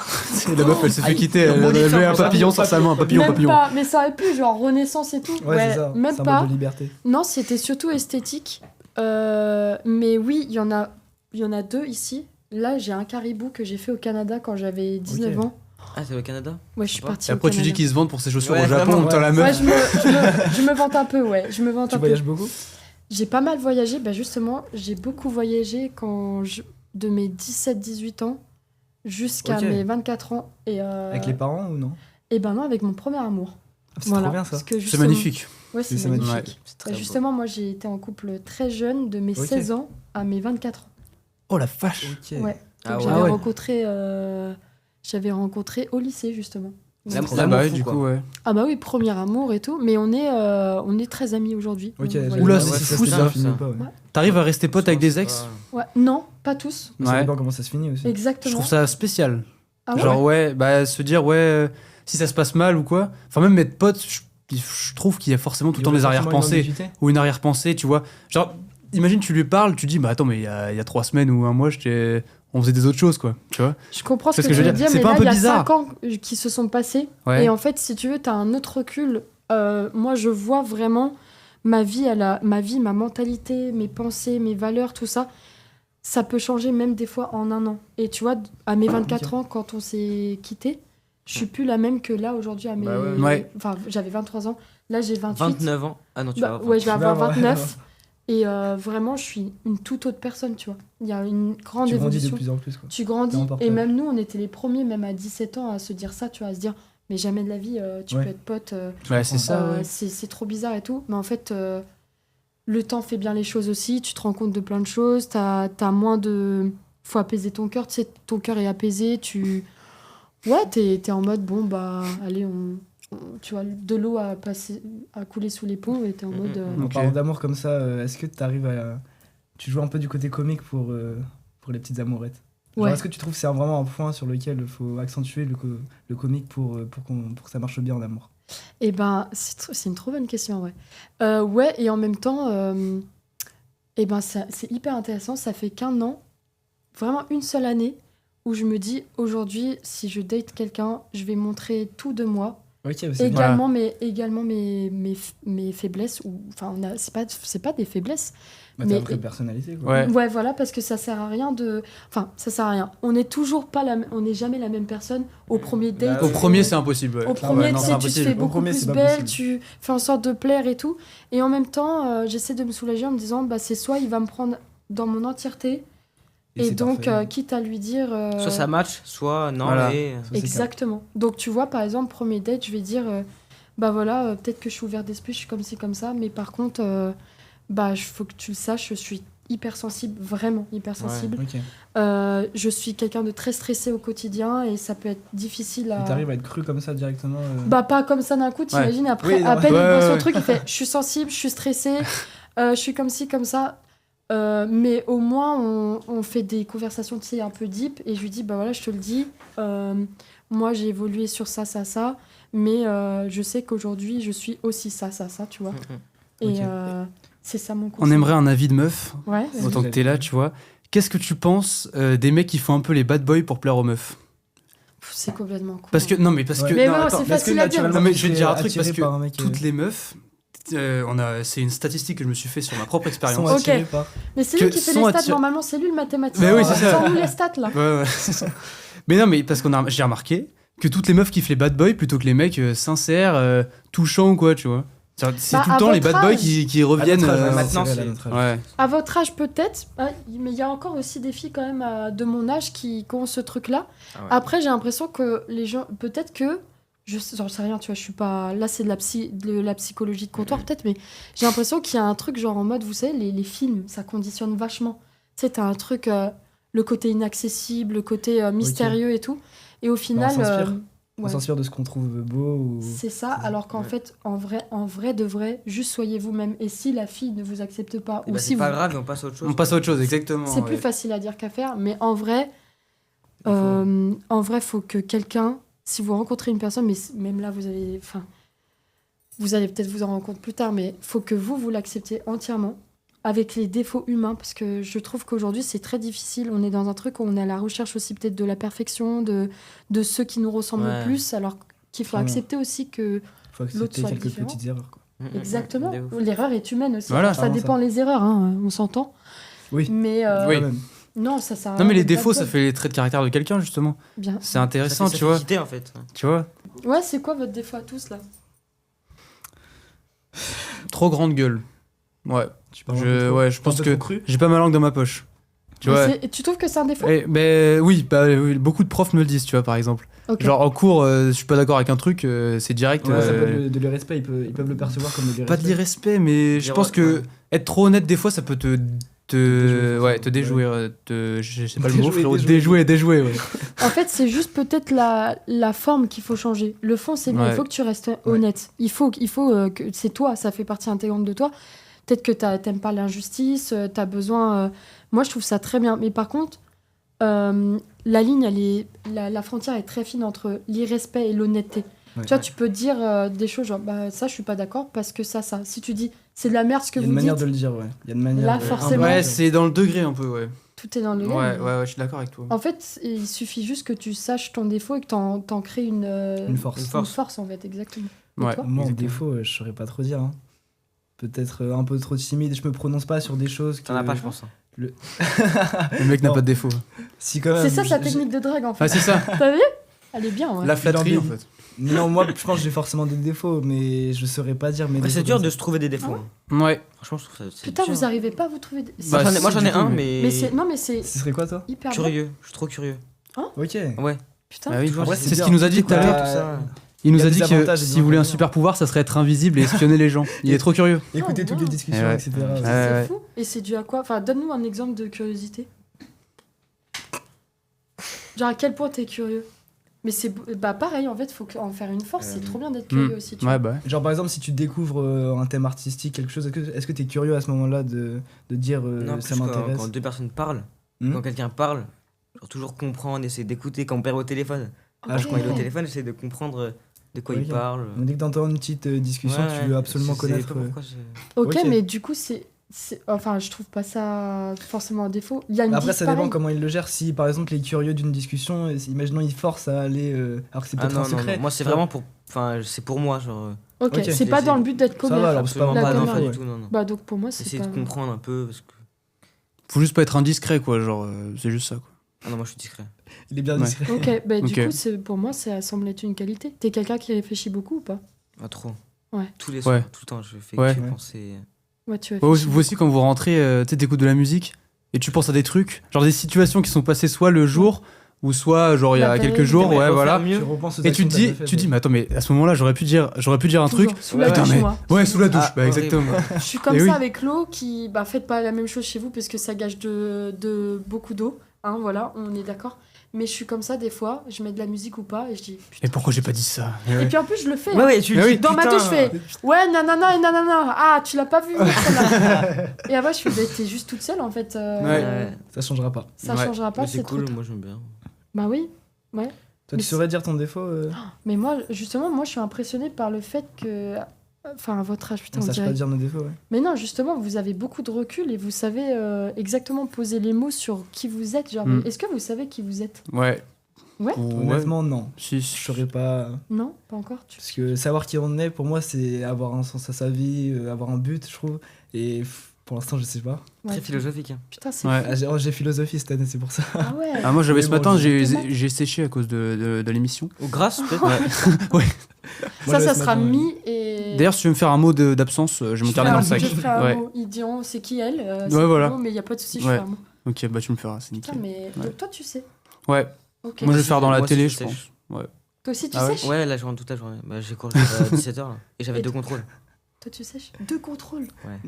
La meuf elle s'est fait Aïe, quitter, elle on dit ça avait un pour ça. papillon sur sa main, un papillon, Même papillon. pas, mais ça aurait pu, genre Renaissance et tout. Ouais, c'est ça. Même Symbole pas. de liberté. Non, c'était surtout esthétique. Mais oui, il y en a deux ici. Là, j'ai un caribou que j'ai fait au Canada quand j'avais 19 Ok. ans. Ah, c'est au Canada? Ouais, je suis Sympa. partie Et après au tu dis Canada. qu'ils se vendent pour ses chaussures Ouais, au Japon, vraiment, t'as la Ouais, meuf. je me vante un peu, ouais. Je me vante Tu un peu. voyages beaucoup? J'ai pas mal voyagé. Bah justement, j'ai beaucoup voyagé de mes 17-18 ans jusqu'à Ok. mes 24 ans. Avec les parents ou non? Et ben non, avec mon premier amour. Ah, C'est Voilà. trop bien ça. Parce que C'est justement- magnifique. Ouais, c'est C'est magnifique. magnifique. C'est Bah, très beau. justement, moi, j'ai été en couple très jeune, de mes Ok. 16 ans à mes 24 ans. Oh la vache. Ok. Ouais. Ah Donc, ouais. j'avais rencontré au lycée, justement. Donc, L'amour c'est- Ah L'amour bah ouais, fou, du quoi. coup ouais. Ah bah oui, premier amour et tout, mais on est très amis aujourd'hui. Ok, Donc, j'allais voilà. Oula, dire, c'est si ça fou, s'est ça. bien fini ou pas, ouais. Ouais. T'arrives à rester pote avec des ex? Ouais. Non, pas tous. Ça Ouais. dépend comment ça se finit aussi. Je Exactement. trouve ça spécial. Ah ouais Genre ouais, bah se dire ouais, si ça se passe mal ou quoi. Enfin même être pote, je trouve qu'il y a forcément tout le temps des arrière-pensées ou une arrière-pensée, tu vois. Genre imagine tu lui parles, tu dis bah attends mais il y a 3 semaines ou un mois on faisait des autres choses quoi, tu vois. Je comprends ce C'est que ce que tu je veux veux dire, dire. C'est mais pas un là, peu il y a bizarre 5 ans qui se sont passés. Ouais. Et en fait, si tu veux, t'as un autre recul moi, je vois vraiment ma vie, ma mentalité, mes pensées, mes valeurs, tout ça. Ça peut changer même des fois en un an. Et tu vois, à mes 24 ans, quand on s'est quittés, je suis plus la même que là, aujourd'hui, à mes... Ouais. Enfin, j'avais 23 ans. Là, j'ai 28. 29 ans. Ah non, tu vas avoir Ouais, je vais 28. avoir 29. Et vraiment, je suis une toute autre personne, tu vois. Il y a une grande Tu grandis évolution. de plus en plus, quoi. Tu grandis. T'es en portage. Et même nous, on était les premiers, même à 17 ans, à se dire ça, tu vois, à se dire, mais jamais de la vie, tu peux être pote. Ouais, c'est ça. C'est trop bizarre et tout. Mais en fait, le temps fait bien les choses aussi. Tu te rends compte de plein de choses. T'as moins de... Faut apaiser ton cœur. Tu sais, ton cœur est apaisé. Ouais, t'es en mode, bon, bah, allez, tu vois, de l'eau a coulé sous les ponts et t'es en mode... En Ok. parlant d'amour comme ça, est-ce que t'arrives à... Tu joues un peu du côté comique pour les petites amourettes. Genre, Ouais. est-ce que tu trouves que c'est vraiment un point sur lequel il faut accentuer le comique pour que ça marche bien en amour? Eh ben, c'est une trop bonne question, ouais. Ouais, et en même temps, eh ben, c'est hyper intéressant. Ça fait qu'un an, vraiment une seule année, où je me dis, aujourd'hui, si je date quelqu'un, je vais montrer tout de moi. Ok, c'est bien. Également, mes faiblesses. Enfin, c'est pas des faiblesses. Bah, t'as une vraie personnalité, quoi. Ouais. Ouais, voilà, parce que ça sert à rien de... Enfin, ça sert à rien. On n'est toujours pas on n'est jamais la même personne au premier date. Au premier, c'est impossible. Ouais. Au premier, non, tu c'est sais, tu te impossible. fais Au beaucoup premier, plus c'est pas belle, possible. tu fais en sorte de plaire et tout. Et en même temps, j'essaie de me soulager en me disant, bah, c'est soit il va me prendre dans mon entièreté, et c'est donc, parfait. quitte à lui dire... Soit ça match, soit non. Voilà. Et... c'est Exactement. Donc, tu vois, par exemple, premier date, je vais dire, bah voilà, peut-être que je suis ouvert d'esprit, je suis comme ci, comme ça, mais par contre, bah, faut que tu le saches, je suis hyper sensible, vraiment hyper sensible. Ok. Je suis quelqu'un de très stressé au quotidien et ça peut être difficile à... Et t'arrives à être cru comme ça directement Bah pas comme ça d'un coup, t'imagines, après, Oui, non, à peine ouais, il voit son ouais. truc, il fait « je suis sensible, je suis stressé, je suis comme ci, comme ça ». Mais au moins, on fait des conversations, tu sais, un peu deep et je lui dis « bah voilà, je te le dis, moi j'ai évolué sur ça, ça, ça, mais je sais qu'aujourd'hui je suis aussi ça, ça, ça, tu vois ». Et Ok. c'est ça mon conseil. On aimerait un avis de meuf, Ouais, vas-y. autant que t'es là, tu vois. Qu'est-ce que tu penses des mecs qui font un peu les bad boys pour plaire aux meufs? c'est complètement cool. Parce que, non, mais parce Ouais. que. Mais non, bon, attends, c'est Parce que facile à dire. naturellement, Non, mais tu je vais te serais dire un truc, attiré parce que par un mec, toutes les meufs, c'est une statistique que je me suis fait sur ma propre sont expérience. Ok. attirés par... Mais c'est que lui qui fait sont les stats, attirés- normalement, c'est lui le mathématicien. Mais oui, c'est ça. Sans nous les stats, là. Ouais, c'est ça. Mais non, mais parce j'ai remarqué que toutes les meufs kiffent les bad boys plutôt que les mecs sincères, touchants ou quoi, tu vois. C'est Bah, tout le à temps les votre bad boys âge. qui reviennent. À notre âge, maintenant, c'est vrai, c'est- à notre âge. Ouais. À votre âge, peut-être, mais il y a encore aussi des filles, quand même, de mon âge qui ont ce truc-là. Ah ouais. Après, j'ai l'impression que les gens... Peut-être que... J'en sais rien, tu vois, je suis pas... Là, c'est de la psychologie de comptoir, peut-être, mais j'ai l'impression qu'il y a un truc, genre, en mode, vous savez, les films, ça conditionne vachement. Tu sais, t'as un truc... le côté inaccessible, le côté mystérieux et tout. Et au final... s'inspire. On ouais. s'inspire de ce qu'on trouve beau ou... C'est ça, alors qu'en Ouais. fait, en vrai de vrai, juste soyez vous-même. Et si la fille ne vous accepte pas, Et ou bah, si c'est pas vous... grave, et on passe à autre chose. On passe à autre chose, exactement. C'est ouais. plus facile à dire qu'à faire, mais en vrai, faut que quelqu'un, si vous rencontrez une personne, mais même là, vous allez peut-être vous en rendre compte plus tard, mais faut que vous l'acceptez entièrement, avec les défauts humains, parce que je trouve qu'aujourd'hui, c'est très difficile. On est dans un truc où on est à la recherche aussi peut-être de la perfection, de ceux qui nous ressemblent Ouais. le plus, alors qu'il faut Vraiment. accepter aussi que... Faut l'autre accepter soit quelques différent. petites erreurs, quoi. Exactement. De ouf. L'erreur est humaine aussi. Voilà. Alors, ça Vraiment dépend ça. les erreurs, hein, on s'entend. Oui. Mais Oui. Quand même. non, ça sert à Non, rien mais les d'être défauts, bad ça boy. fait les traits de caractère de quelqu'un, justement. Bien. C'est intéressant, tu vois. Quitter, en fait. Tu vois. Ouais, c'est quoi votre défaut à tous là? Trop grande gueule. Ouais. Tu parles un peu trop- Je un pense peu que trop cru. j'ai pas ma langue dans ma poche. Tu vois. Et tu trouves que c'est un défaut? Mais oui, oui, beaucoup de profs me le disent, tu vois, par exemple. Ok. Genre en cours, je suis pas d'accord avec un truc, c'est direct. Ouais, ça peut être de l'irrespect, ils peuvent le percevoir comme de l'irrespect. Pas de l'irrespect, mais je Dire, pense que ouais. être trop honnête, des fois, ça peut te déjouer, te déjouer. Je sais pas le mot, Déjouer, frérot. déjouer. Déjouer, ouais. En fait, c'est juste peut-être la forme qu'il faut changer. Le fond, c'est bien, Ouais. il faut que tu restes honnête. Il faut que c'est toi, ça fait partie intégrante de toi. Peut-être que t'aimes pas l'injustice, t'as besoin... Moi, je trouve ça très bien. Mais par contre, la ligne, la frontière est très fine entre l'irrespect et l'honnêteté. Tu vois, tu peux dire des choses genre, bah ça, je suis pas d'accord parce que ça. Si tu dis, c'est de la merde ce que vous dites. Il y a une manière de le dire, ouais. Il y a une manière. Là, forcément. Ouais, c'est dans le degré un peu, ouais. Tout est dans le Ouais, je suis d'accord avec toi. En fait, il suffit juste que tu saches ton défaut et que t'en crées une force. Une force, en fait, exactement. Et Ouais. toi Moi, en défaut, je saurais pas trop dire. Hein. Peut-être un peu trop timide. Je me prononce pas sur des choses. T'en as pas, je pense. Le mec n'a Non. pas de défaut. Si, quand même. C'est ça sa technique de drague, en fait. Ah, c'est ça. T'as vu? Elle est bien, ouais. La flatterie, en fait. Non, moi, je pense que j'ai forcément des défauts, mais je saurais pas dire mes défauts. C'est dur comme de ça. se trouver des défauts. Ouais. Franchement, je trouve ça. c'est Putain, dur. vous arrivez pas à vous trouver des... Bah, Moi, j'en ai du coup, un, mais- mais. Non, mais c'est Ce serait quoi, toi hyper bien. Curieux. Je suis trop curieux. Ok. Ouais. Putain. Ah oui, Toujours, c'est c'est ce bien. qu'il nous a dit tout à Bah, l'heure. Tout ça. Il nous il y a a dit des que avantages et des s'il voulait un inconvénients. super pouvoir, ça serait être invisible et espionner les gens. Il est trop curieux. Écouter Oh, toutes les wow. discussions, Ouais. etc. Ouais. C'est fou. Et c'est dû à quoi? Enfin, donne-nous un exemple de curiosité. Genre, à quel point t'es curieux? Mais c'est pareil, en fait, faut en faire une force. C'est trop bien d'être curieux aussi. Tu Ouais, vois. bah. Genre, par exemple, si tu découvres un thème artistique, quelque chose, est-ce que t'es curieux à ce moment-là de dire Non, ça plus m'intéresse quand deux personnes parlent, Hmm. quand quelqu'un parle, genre toujours comprendre, essayer d'écouter. Quand on perd au téléphone, Ah, je quand il est au Ok. téléphone, j'essaie de comprendre de quoi Ok. il parle. Donc, dès que t'entends une petite discussion, Ouais, tu veux absolument je sais connaître. pas pourquoi je- Ok, Ok. mais du coup, enfin, je trouve pas ça forcément un défaut. Il y a une Après, ça dépend pareille. comment il le gère. Si par exemple, il est curieux d'une discussion, imaginons il force à aller. Alors que c'est Ah peut-être non, un non, secret. non. Moi, c'est vraiment pour. Enfin, c'est pour moi, genre. Ok, Ok. c'est pas dans le but d'être Ça va, commère. alors, c'est pas Absolument la pas, non, caméra. pas ouais. du tout, non, non. Bah, donc pour moi, c'est Essayer pas... de comprendre un peu, parce que. Faut juste pas être indiscret, quoi. Genre, c'est juste ça, quoi. Ah non, moi, je suis discret. Il est bien Ouais. discret. Ok, bah du Ok. coup, pour moi, ça semble être une qualité. T'es quelqu'un qui réfléchit beaucoup ou pas? Pas trop. Ouais. Tous les soirs, Ouais. tout le temps, je fais Ouais. que Ouais. penser. Ouais, tu Ouais, réfléchis. vous aussi, quand vous rentrez, tu sais, t'écoutes de la musique et tu penses à des trucs, genre des situations qui sont passées soit le jour ou soit genre il y La a veille, quelques jours, mais ouais, refaire voilà. mieux. Tu repenses aux Et tu actions te que dis, t'as fait, tu dis, ouais. mais attends, mais à ce moment-là, j'aurais pu dire un truc. Toujours. Sous la Putain, douche, mais moi. ouais, sous la douche, Ah, bah horrible. exactement. Je suis comme Et ça oui. avec l'eau qui... Bah, faites pas la même chose chez vous parce que ça gâche de beaucoup d'eau. Hein, voilà, on est d'accord. Mais je suis comme ça des fois, je mets de la musique ou pas et je dis... Et pourquoi j'ai pas dit ça? Et puis en plus, je le fais. Ouais, hein. ouais, tu Mais le oui. dis, Dans ma putain. douche, je fais ouais, nanana et nanana. Ah, tu l'as pas vu celle-là. Et après, je fais t'es juste toute seule en fait. Ouais. Ça changera pas. Ça Ouais. changera pas, Mais c'est c'est trop cool, tard. moi, j'aime bien. Bah oui. Toi, Mais tu saurais dire ton défaut Mais moi, justement, je suis impressionnée par le fait que. Enfin, à votre âge, putain, On on sache dirait. pas dire nos défauts, ouais. Mais non, justement, vous avez beaucoup de recul et vous savez exactement poser les mots sur qui vous êtes. Genre, Mm. est-ce que vous savez qui vous êtes? Ouais. Ouais. Honnêtement, non. Si, Je saurais pas. Non, pas encore. Parce que savoir qui on est, pour moi, c'est avoir un sens à sa vie, avoir un but, je trouve. Et pour l'instant, je sais pas. Ouais. Très philosophique. Hein. Putain, c'est Ouais. fou. J'ai philosophie cette année, c'est pour ça. Ah ouais. Ah, moi, j'avais Mais ce bon, matin, je- j'ai séché à cause de l'émission. Ou grâce, peut-être. Ouais. Ça, je ça laisse sera maintenant, mis et. D'ailleurs, si tu veux me faire un mot d'absence, j'ai mon Je carnet ferai dans le un- sac. Je ferai un Ouais. mot. Ils diront c'est qui elle. Ouais, voilà. Mais il n'y a pas de souci, je Ouais. fais un mot. Ok, bah tu me feras, c'est Putain, nickel. mais. Ouais. Donc toi, tu sais. Ouais. Ok. Moi, je vais faire dans la Moi aussi, télé, je je sèche. pense. Ouais. Toi aussi, tu Ah ouais sèches. Ouais, la journée, toute la journée. Bah, j'ai cours jusqu'à 17h. Et j'avais Et 2 toi- contrôles. Toi, tu sèches. 2 contrôles. Ouais.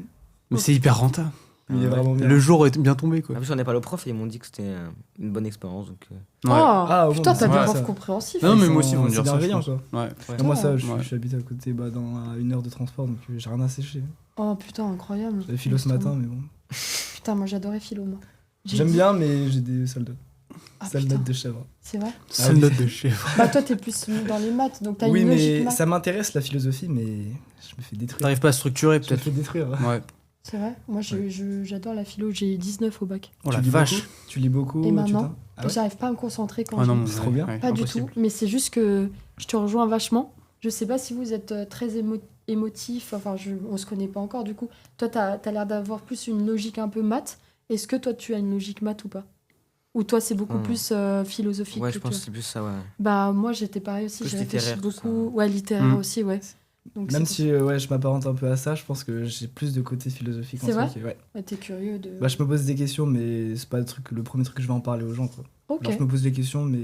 Mais c'est hyper rentable. Mais il est Ouais. vraiment bien. Le jour est bien tombé, quoi. En plus, on n'est pas le prof et ils m'ont dit que c'était une bonne expérience. Donc, Ouais. Oh, Ah, putain, bon, t'as bah, des ouais. profs ça. compréhensifs. Non, mais Ils moi sont- aussi, ils vont c'est dire ça, je bienveillant, pense. quoi. Ouais. ouais. Et moi, ça, Ouais. je suis habité à côté, dans 1 heure de transport, donc j'ai rien à sécher. Oh putain, incroyable. J'avais philo ce matin, mais bon. Putain, moi j'adorais philo, moi. J'ai J'aime dit- bien, mais j'ai des sales notes. Ah, Sales putain, notes de chèvre. c'est vrai. Seule oui. note de chèvre. Bah, toi, t'es plus dans les maths, donc t'as Oui, une logique mais maths. ça m'intéresse la philosophie, mais je me fais détruire. T'arrives pas à structurer, Je me peut-être. fais détruire. Ouais. C'est vrai. Moi, j'adore la philo. J'ai 19 au bac. Oh la Tu lis vache. beaucoup Tu lis beaucoup Et maintenant tu t'en- Ah ouais J'arrive pas à me concentrer quand Ah je non, lis. mais c'est trop bien. ouais, Pas impossible. du tout. Mais c'est juste que je te rejoins vachement. Je sais pas si vous êtes très émotif. Enfin, on se connaît pas encore, du coup. Toi, t'as l'air d'avoir plus une logique un peu maths. Est-ce que toi, tu as une logique maths ou pas? Ou toi, c'est beaucoup plus philosophique Ouais, que je pense tu que c'est plus ça, ouais. Bah, moi, j'étais pareil aussi. Plus J'ai réfléchi littéraire, tout ça. beaucoup. Ouais, littéraire Mm. aussi, ouais. Donc, Même c'est si ouais, je m'apparente un peu à ça, je pense que j'ai plus de côté philosophique en C'est soi. vrai Ouais. Ouais, t'es curieux de. Bah, je me pose des questions, mais c'est pas le premier truc que je vais en parler aux gens. Quoi. Ok, Genre, je me pose des questions, mais je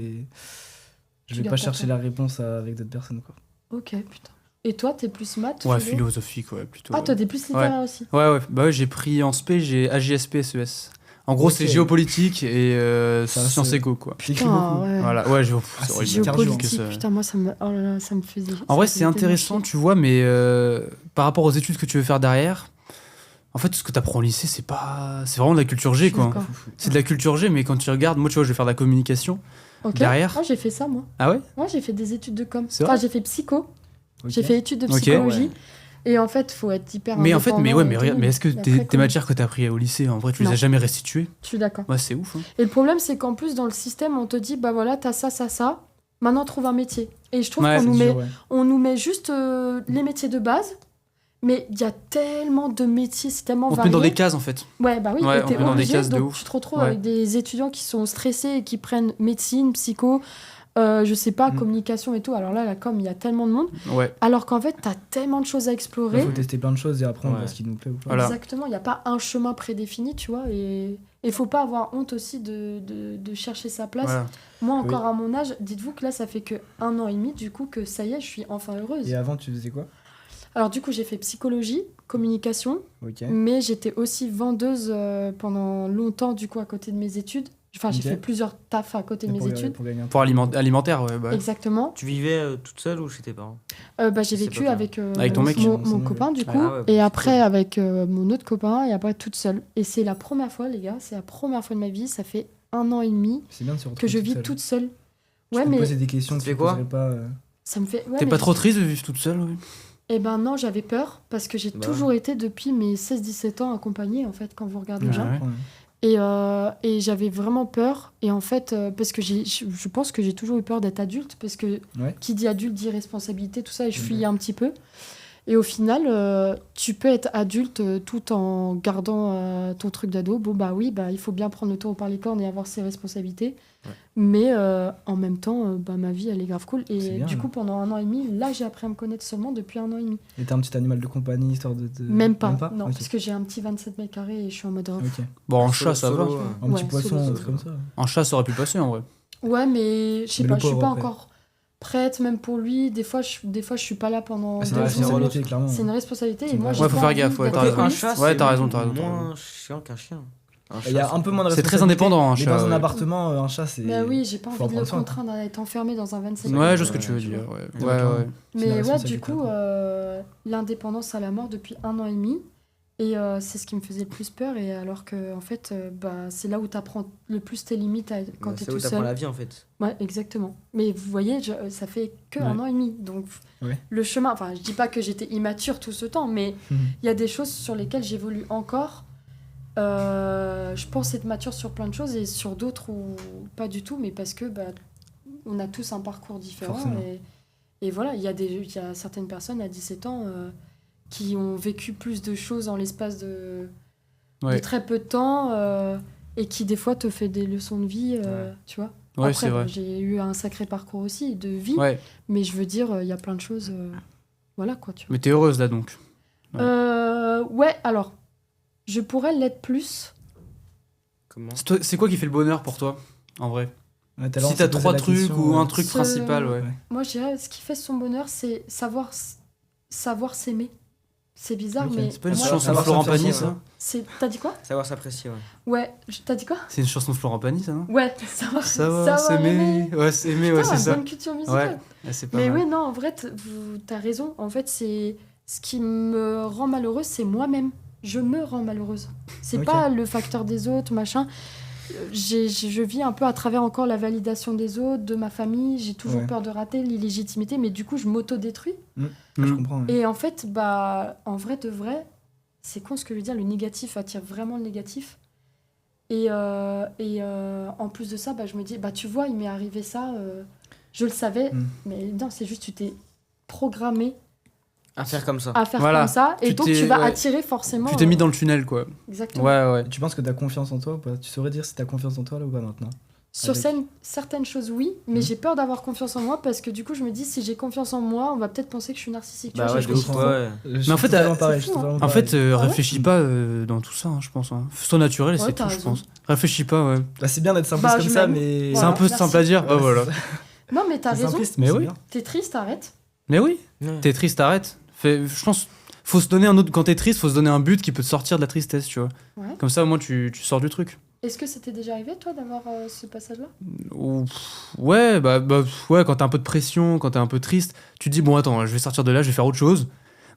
Tu vais gardes pas pour chercher toi. la réponse avec d'autres personnes. Quoi. ok, putain. Et toi, t'es plus maths Ouais, philo philosophique, ouais, plutôt. Ah, toi, t'es plus littéraire aussi. Ouais, ouais. Bah ouais, j'ai pris en spé, j'ai AJSP, SES. En gros, Ok. c'est géopolitique et Ça, sciences c'est- éco, quoi. J'écris Putain, beaucoup. ouais. Voilà, ouais, Ah, c'est c'est horrible. Géopolitique, Que ça- putain, moi, ça me... Oh là là, ça me faisait... En vrai, ça me c'est faisait intéressant, tellement tu vois, mais par rapport aux études que tu veux faire derrière, en fait, ce que tu apprends au lycée, c'est vraiment de la culture chier. G, Je suis quoi. d'accord. C'est de la culture G, mais quand tu regardes, moi, tu vois, je vais faire de la communication. Ok. derrière. J'ai fait ça, moi. Ah ouais? Moi, j'ai fait des études de com. C'est vrai J'ai fait psycho. Ok. J'ai fait études de Ok. psychologie. Ouais. Et en fait, faut être hyper Mais en fait, indépendant et tout. mais est-ce que Et après, tes matières que t'as appris au lycée, en vrai, tu les Non. as jamais restituées? Je suis d'accord. Ouais, c'est ouf. Hein. Et le problème, c'est qu'en plus, dans le système, on te dit, bah voilà, t'as ça, ça, ça. Maintenant, trouve un métier. Et je trouve Ouais, qu'on c'est nous dur, met, ouais. on nous met juste les métiers de base. Mais il y a tellement de métiers, c'est tellement On te met varié. dans des cases, en fait. Ouais, bah oui, Ouais, et on t'es met dans des obligé, cases de donc ouf. tu te retrouves Ouais. avec des étudiants qui sont stressés et qui prennent médecine, psycho, je sais pas, communication et tout. Alors là, la com, il y a tellement de monde. Ouais. Alors qu'en fait, t'as tellement de choses à Il explorer. faut tester plein de choses et après on Ouais. voit ce qui nous plaît ou pas. Voilà. Exactement, il n'y a pas un chemin prédéfini, tu vois. Et il faut pas avoir honte aussi de chercher sa place. Voilà. Moi, encore à mon âge, dites-vous que là, ça fait que 1 an et demi, du coup, que ça y est, je suis enfin heureuse. Et avant, tu faisais quoi? Alors, du coup, j'ai fait psychologie, communication, Ok. mais j'étais aussi vendeuse pendant longtemps, du coup, à côté de mes études. Enfin, j'ai Ok. fait plusieurs tafs à côté de mes études. Pour gagner un Pour alimentaire, ouais. Bah, ouais. Exactement. Tu vivais toute seule ou chez tes parents? J'ai C'est vécu pas grave. avec, Avec ton mec. mon Son copain, du Ah coup, ouais, et c'est après cool. avec mon autre copain, et après toute seule. Et c'est la première fois, les gars, c'est la première fois de ma vie, ça fait 1 an et demi C'est bien de se que retrouver je vis seule. toute seule. Tu Ouais, peux mais poser des questions que Tu fais tu quoi poserais pas. ça me fait. Ouais, T'es mais pas trop triste de vivre toute seule? Ouais. Eh ben non, j'avais peur parce que j'ai Bah toujours été depuis mes 16-17 ans accompagnée en fait quand vous regardez Ouais. bien. Et j'avais vraiment peur. Et en fait, parce que je pense que j'ai toujours eu peur d'être adulte parce que Ouais. qui dit adulte dit responsabilité, tout ça, et je fuyais un petit peu. Et au final, tu peux être adulte tout en gardant ton truc d'ado. Bon, bah oui, bah, il faut bien prendre le taureau par les cornes et avoir ses responsabilités. Ouais. Mais en même temps, bah, ma vie, elle est grave cool. C'est Et bien, du ouais. coup, pendant 1 an et demi, là, j'ai appris à me connaître seulement depuis 1 an et demi. Et t'as un petit animal de compagnie histoire de. Même pas, non, Ok. parce que j'ai un petit 27 mètres carrés et je suis en mode off. Ok. Bon, en Solo- chat, ça va. solo, Un petit Ouais, poisson, solo, un solo. truc comme ça. En chat, ça aurait pu passer, en vrai. Ouais, mais je sais Mais pas, le je suis pauvre, pas après. encore prête, même pour lui. Des fois, je suis pas là pendant Ah, c'est 2 une Ouais, jours. responsabilité, clairement. C'est une responsabilité C'est et une moi, vraie j'ai Ouais, faut pas faire envie gaffe, ouais, d'être t'as raison. Un égoïste. chat, Ouais, c'est t'as raison, t'as raison. moins chiant qu'un chien. Un Il y a chat, un peu moins de C'est très responsabilité, indépendant, un mais chat, dans un ouais. appartement, un chat, c'est. Bah oui, j'ai pas Faut envie de en le prendre soin, contraindre à être enfermé dans un 27 Ouais, mètres je vois ce que Ouais, tu veux tu dire. vois. Ouais, Ouais, ouais. clairement. Ouais. C'est une Mais ouais, du responsabilité, coup, après. l'indépendance à la mort depuis 1 an et demi. Et c'est ce qui me faisait le plus peur. Et alors que, en fait, bah, c'est là où tu apprends le plus tes limites quand Bah, tu es c'est où tout t'apprends seul. la vie en fait. Ouais, exactement. Mais vous voyez, ça fait que Ouais. 1 an et demi. Donc, Ouais. le chemin, enfin, je dis pas que j'étais immature tout ce temps, mais il y a des choses sur lesquelles j'évolue encore. Je pense être mature sur plein de choses et sur d'autres ou pas du tout, mais parce que bah, on a tous un parcours différent. Forcément. Et voilà, il y a certaines personnes à 17 ans qui ont vécu plus de choses en l'espace de Ouais. très peu de temps et qui des fois te fait des leçons de vie, Ouais. tu vois. Ouais, Après, c'est vrai. j'ai eu un sacré parcours aussi de vie, Ouais. mais je veux dire, il y a plein de choses. Voilà quoi, tu vois. Mais t'es heureuse là donc. Ouais, alors, je pourrais l'être plus. Comment? C'est quoi qui fait le bonheur pour toi, en vrai? Ouais, Si lancé t'as poser 3 la trucs question, ou un ouais. truc Ce- principal, ouais. Moi, je dirais, ce qui fait son bonheur, c'est savoir s'aimer. C'est bizarre, Ok. mais C'est pas une moi, chanson de savoir Florent s'affirmer, Pagny, ouais. ça? T'as dit quoi? Savoir s'apprécier, ouais. Ouais, t'as dit quoi? C'est une chanson de Florent Pagny, ça, non? Ouais, savoir Savoir s'aimer. Ouais, s'aimer, ouais, Putain, c'est ça. bonne culture musicale. Ouais, c'est pas Mais mal. oui, non, en vrai, t'as raison. En fait, c'est ce qui me rend malheureuse, c'est moi-même. Je me rends malheureuse. C'est Ok. pas le facteur des autres, machin. Je vis un peu à travers encore la validation des autres, de ma famille. J'ai toujours Ouais. peur de rater l'illégitimité, mais du coup, je m'auto-détruis. Je Mm. comprends. Ouais. Et en fait, bah, en vrai de vrai, c'est con ce que je veux dire, le négatif attire vraiment le négatif. Et en plus de ça, bah, je me dis, bah, tu vois, il m'est arrivé ça, je le savais, Mm. mais non, c'est juste tu t'es programmé À faire comme ça. à faire Voilà. comme ça, et Tu donc t'es- tu vas ouais. attirer forcément. Tu t'es mis dans le tunnel, quoi. Exactement. Ouais, ouais. Tu penses que t'as confiance en toi ou pas? Tu saurais dire si t'as confiance en toi là ou pas maintenant? Sur Avec- scène, certaines choses, oui, mais Mhm. j'ai peur d'avoir confiance en moi parce que du coup, je me dis, si j'ai confiance en moi, on va peut-être penser que je suis narcissique. Tu Bah vois, ouais, je de ouf, comprends. ouais. Je suis en fait, totalement c'est pareil, fou, je suis totalement En fait, pareil. Ah ouais réfléchis pas dans tout ça, hein, je pense. Hein. Sois naturel et Ouais, c'est t'as tout, je raison. pense. Réfléchis pas, ouais. Bah, c'est bien d'être simpliste Bah, comme je ça, m'aime. mais. C'est Voilà, un peu merci. simple à dire. Bah Ouais, voilà. Non, mais t'as C'est raison. simpliste, Mais c'est oui. bien. T'es triste, arrête. Mais oui, Ouais. t'es triste, arrête. Je pense, faut se donner un autre. Quand t'es triste, faut se donner un but qui peut te sortir de la tristesse, tu vois. Ouais. Comme ça, au moins, tu sors du truc. Est-ce que c'était déjà arrivé, toi, d'avoir ce passage-là? Ou- Ouais, ouais, quand t'as un peu de pression, quand t'es un peu triste, tu te dis, bon, attends, je vais sortir de là, je vais faire autre chose.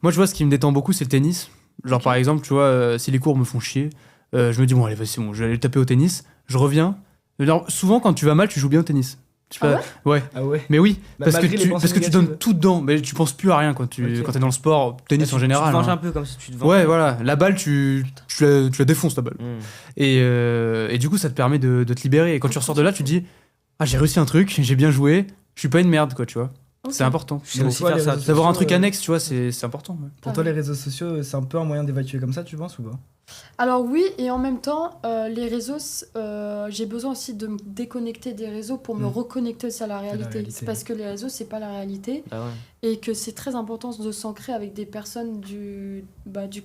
Moi, tu vois, ce qui me détend beaucoup, c'est le tennis. Genre, Ok. par exemple, tu vois, si les cours me font chier, je me dis, bon, allez, vas-y, c'est bon, je vais aller taper au tennis. Je reviens. Alors, souvent, quand tu vas mal, tu joues bien au tennis. Je sais pas, ouais. Ah ouais. Mais oui, Bah, parce que malgré les pensées tu négatives. donnes tout dedans, mais tu penses plus à rien quand Ok. quand t'es dans le sport, tennis en général. Tu te venges hein. un peu comme si tu te venges. Ouais, voilà, la balle, tu la défonces la balle. Et du coup, ça te permet de te libérer. Et quand tu ressors de là, tu te dis, ah, j'ai réussi un truc, j'ai bien joué, je suis pas une merde, quoi, tu vois. Ok. C'est important. Je sais aussi Pour toi, faire les ça. réseaux D'avoir un sociaux, truc annexe, tu vois, c'est important. Ouais. Pour toi, les réseaux sociaux, c'est un peu un moyen d'évacuer comme ça, tu penses ou pas? Alors oui, et en même temps, les réseaux, j'ai besoin aussi de me déconnecter des réseaux pour me reconnecter aussi à la réalité. réalité, C'est parce que les réseaux, c'est pas la réalité Ah ouais. et que c'est très important de s'ancrer avec des personnes du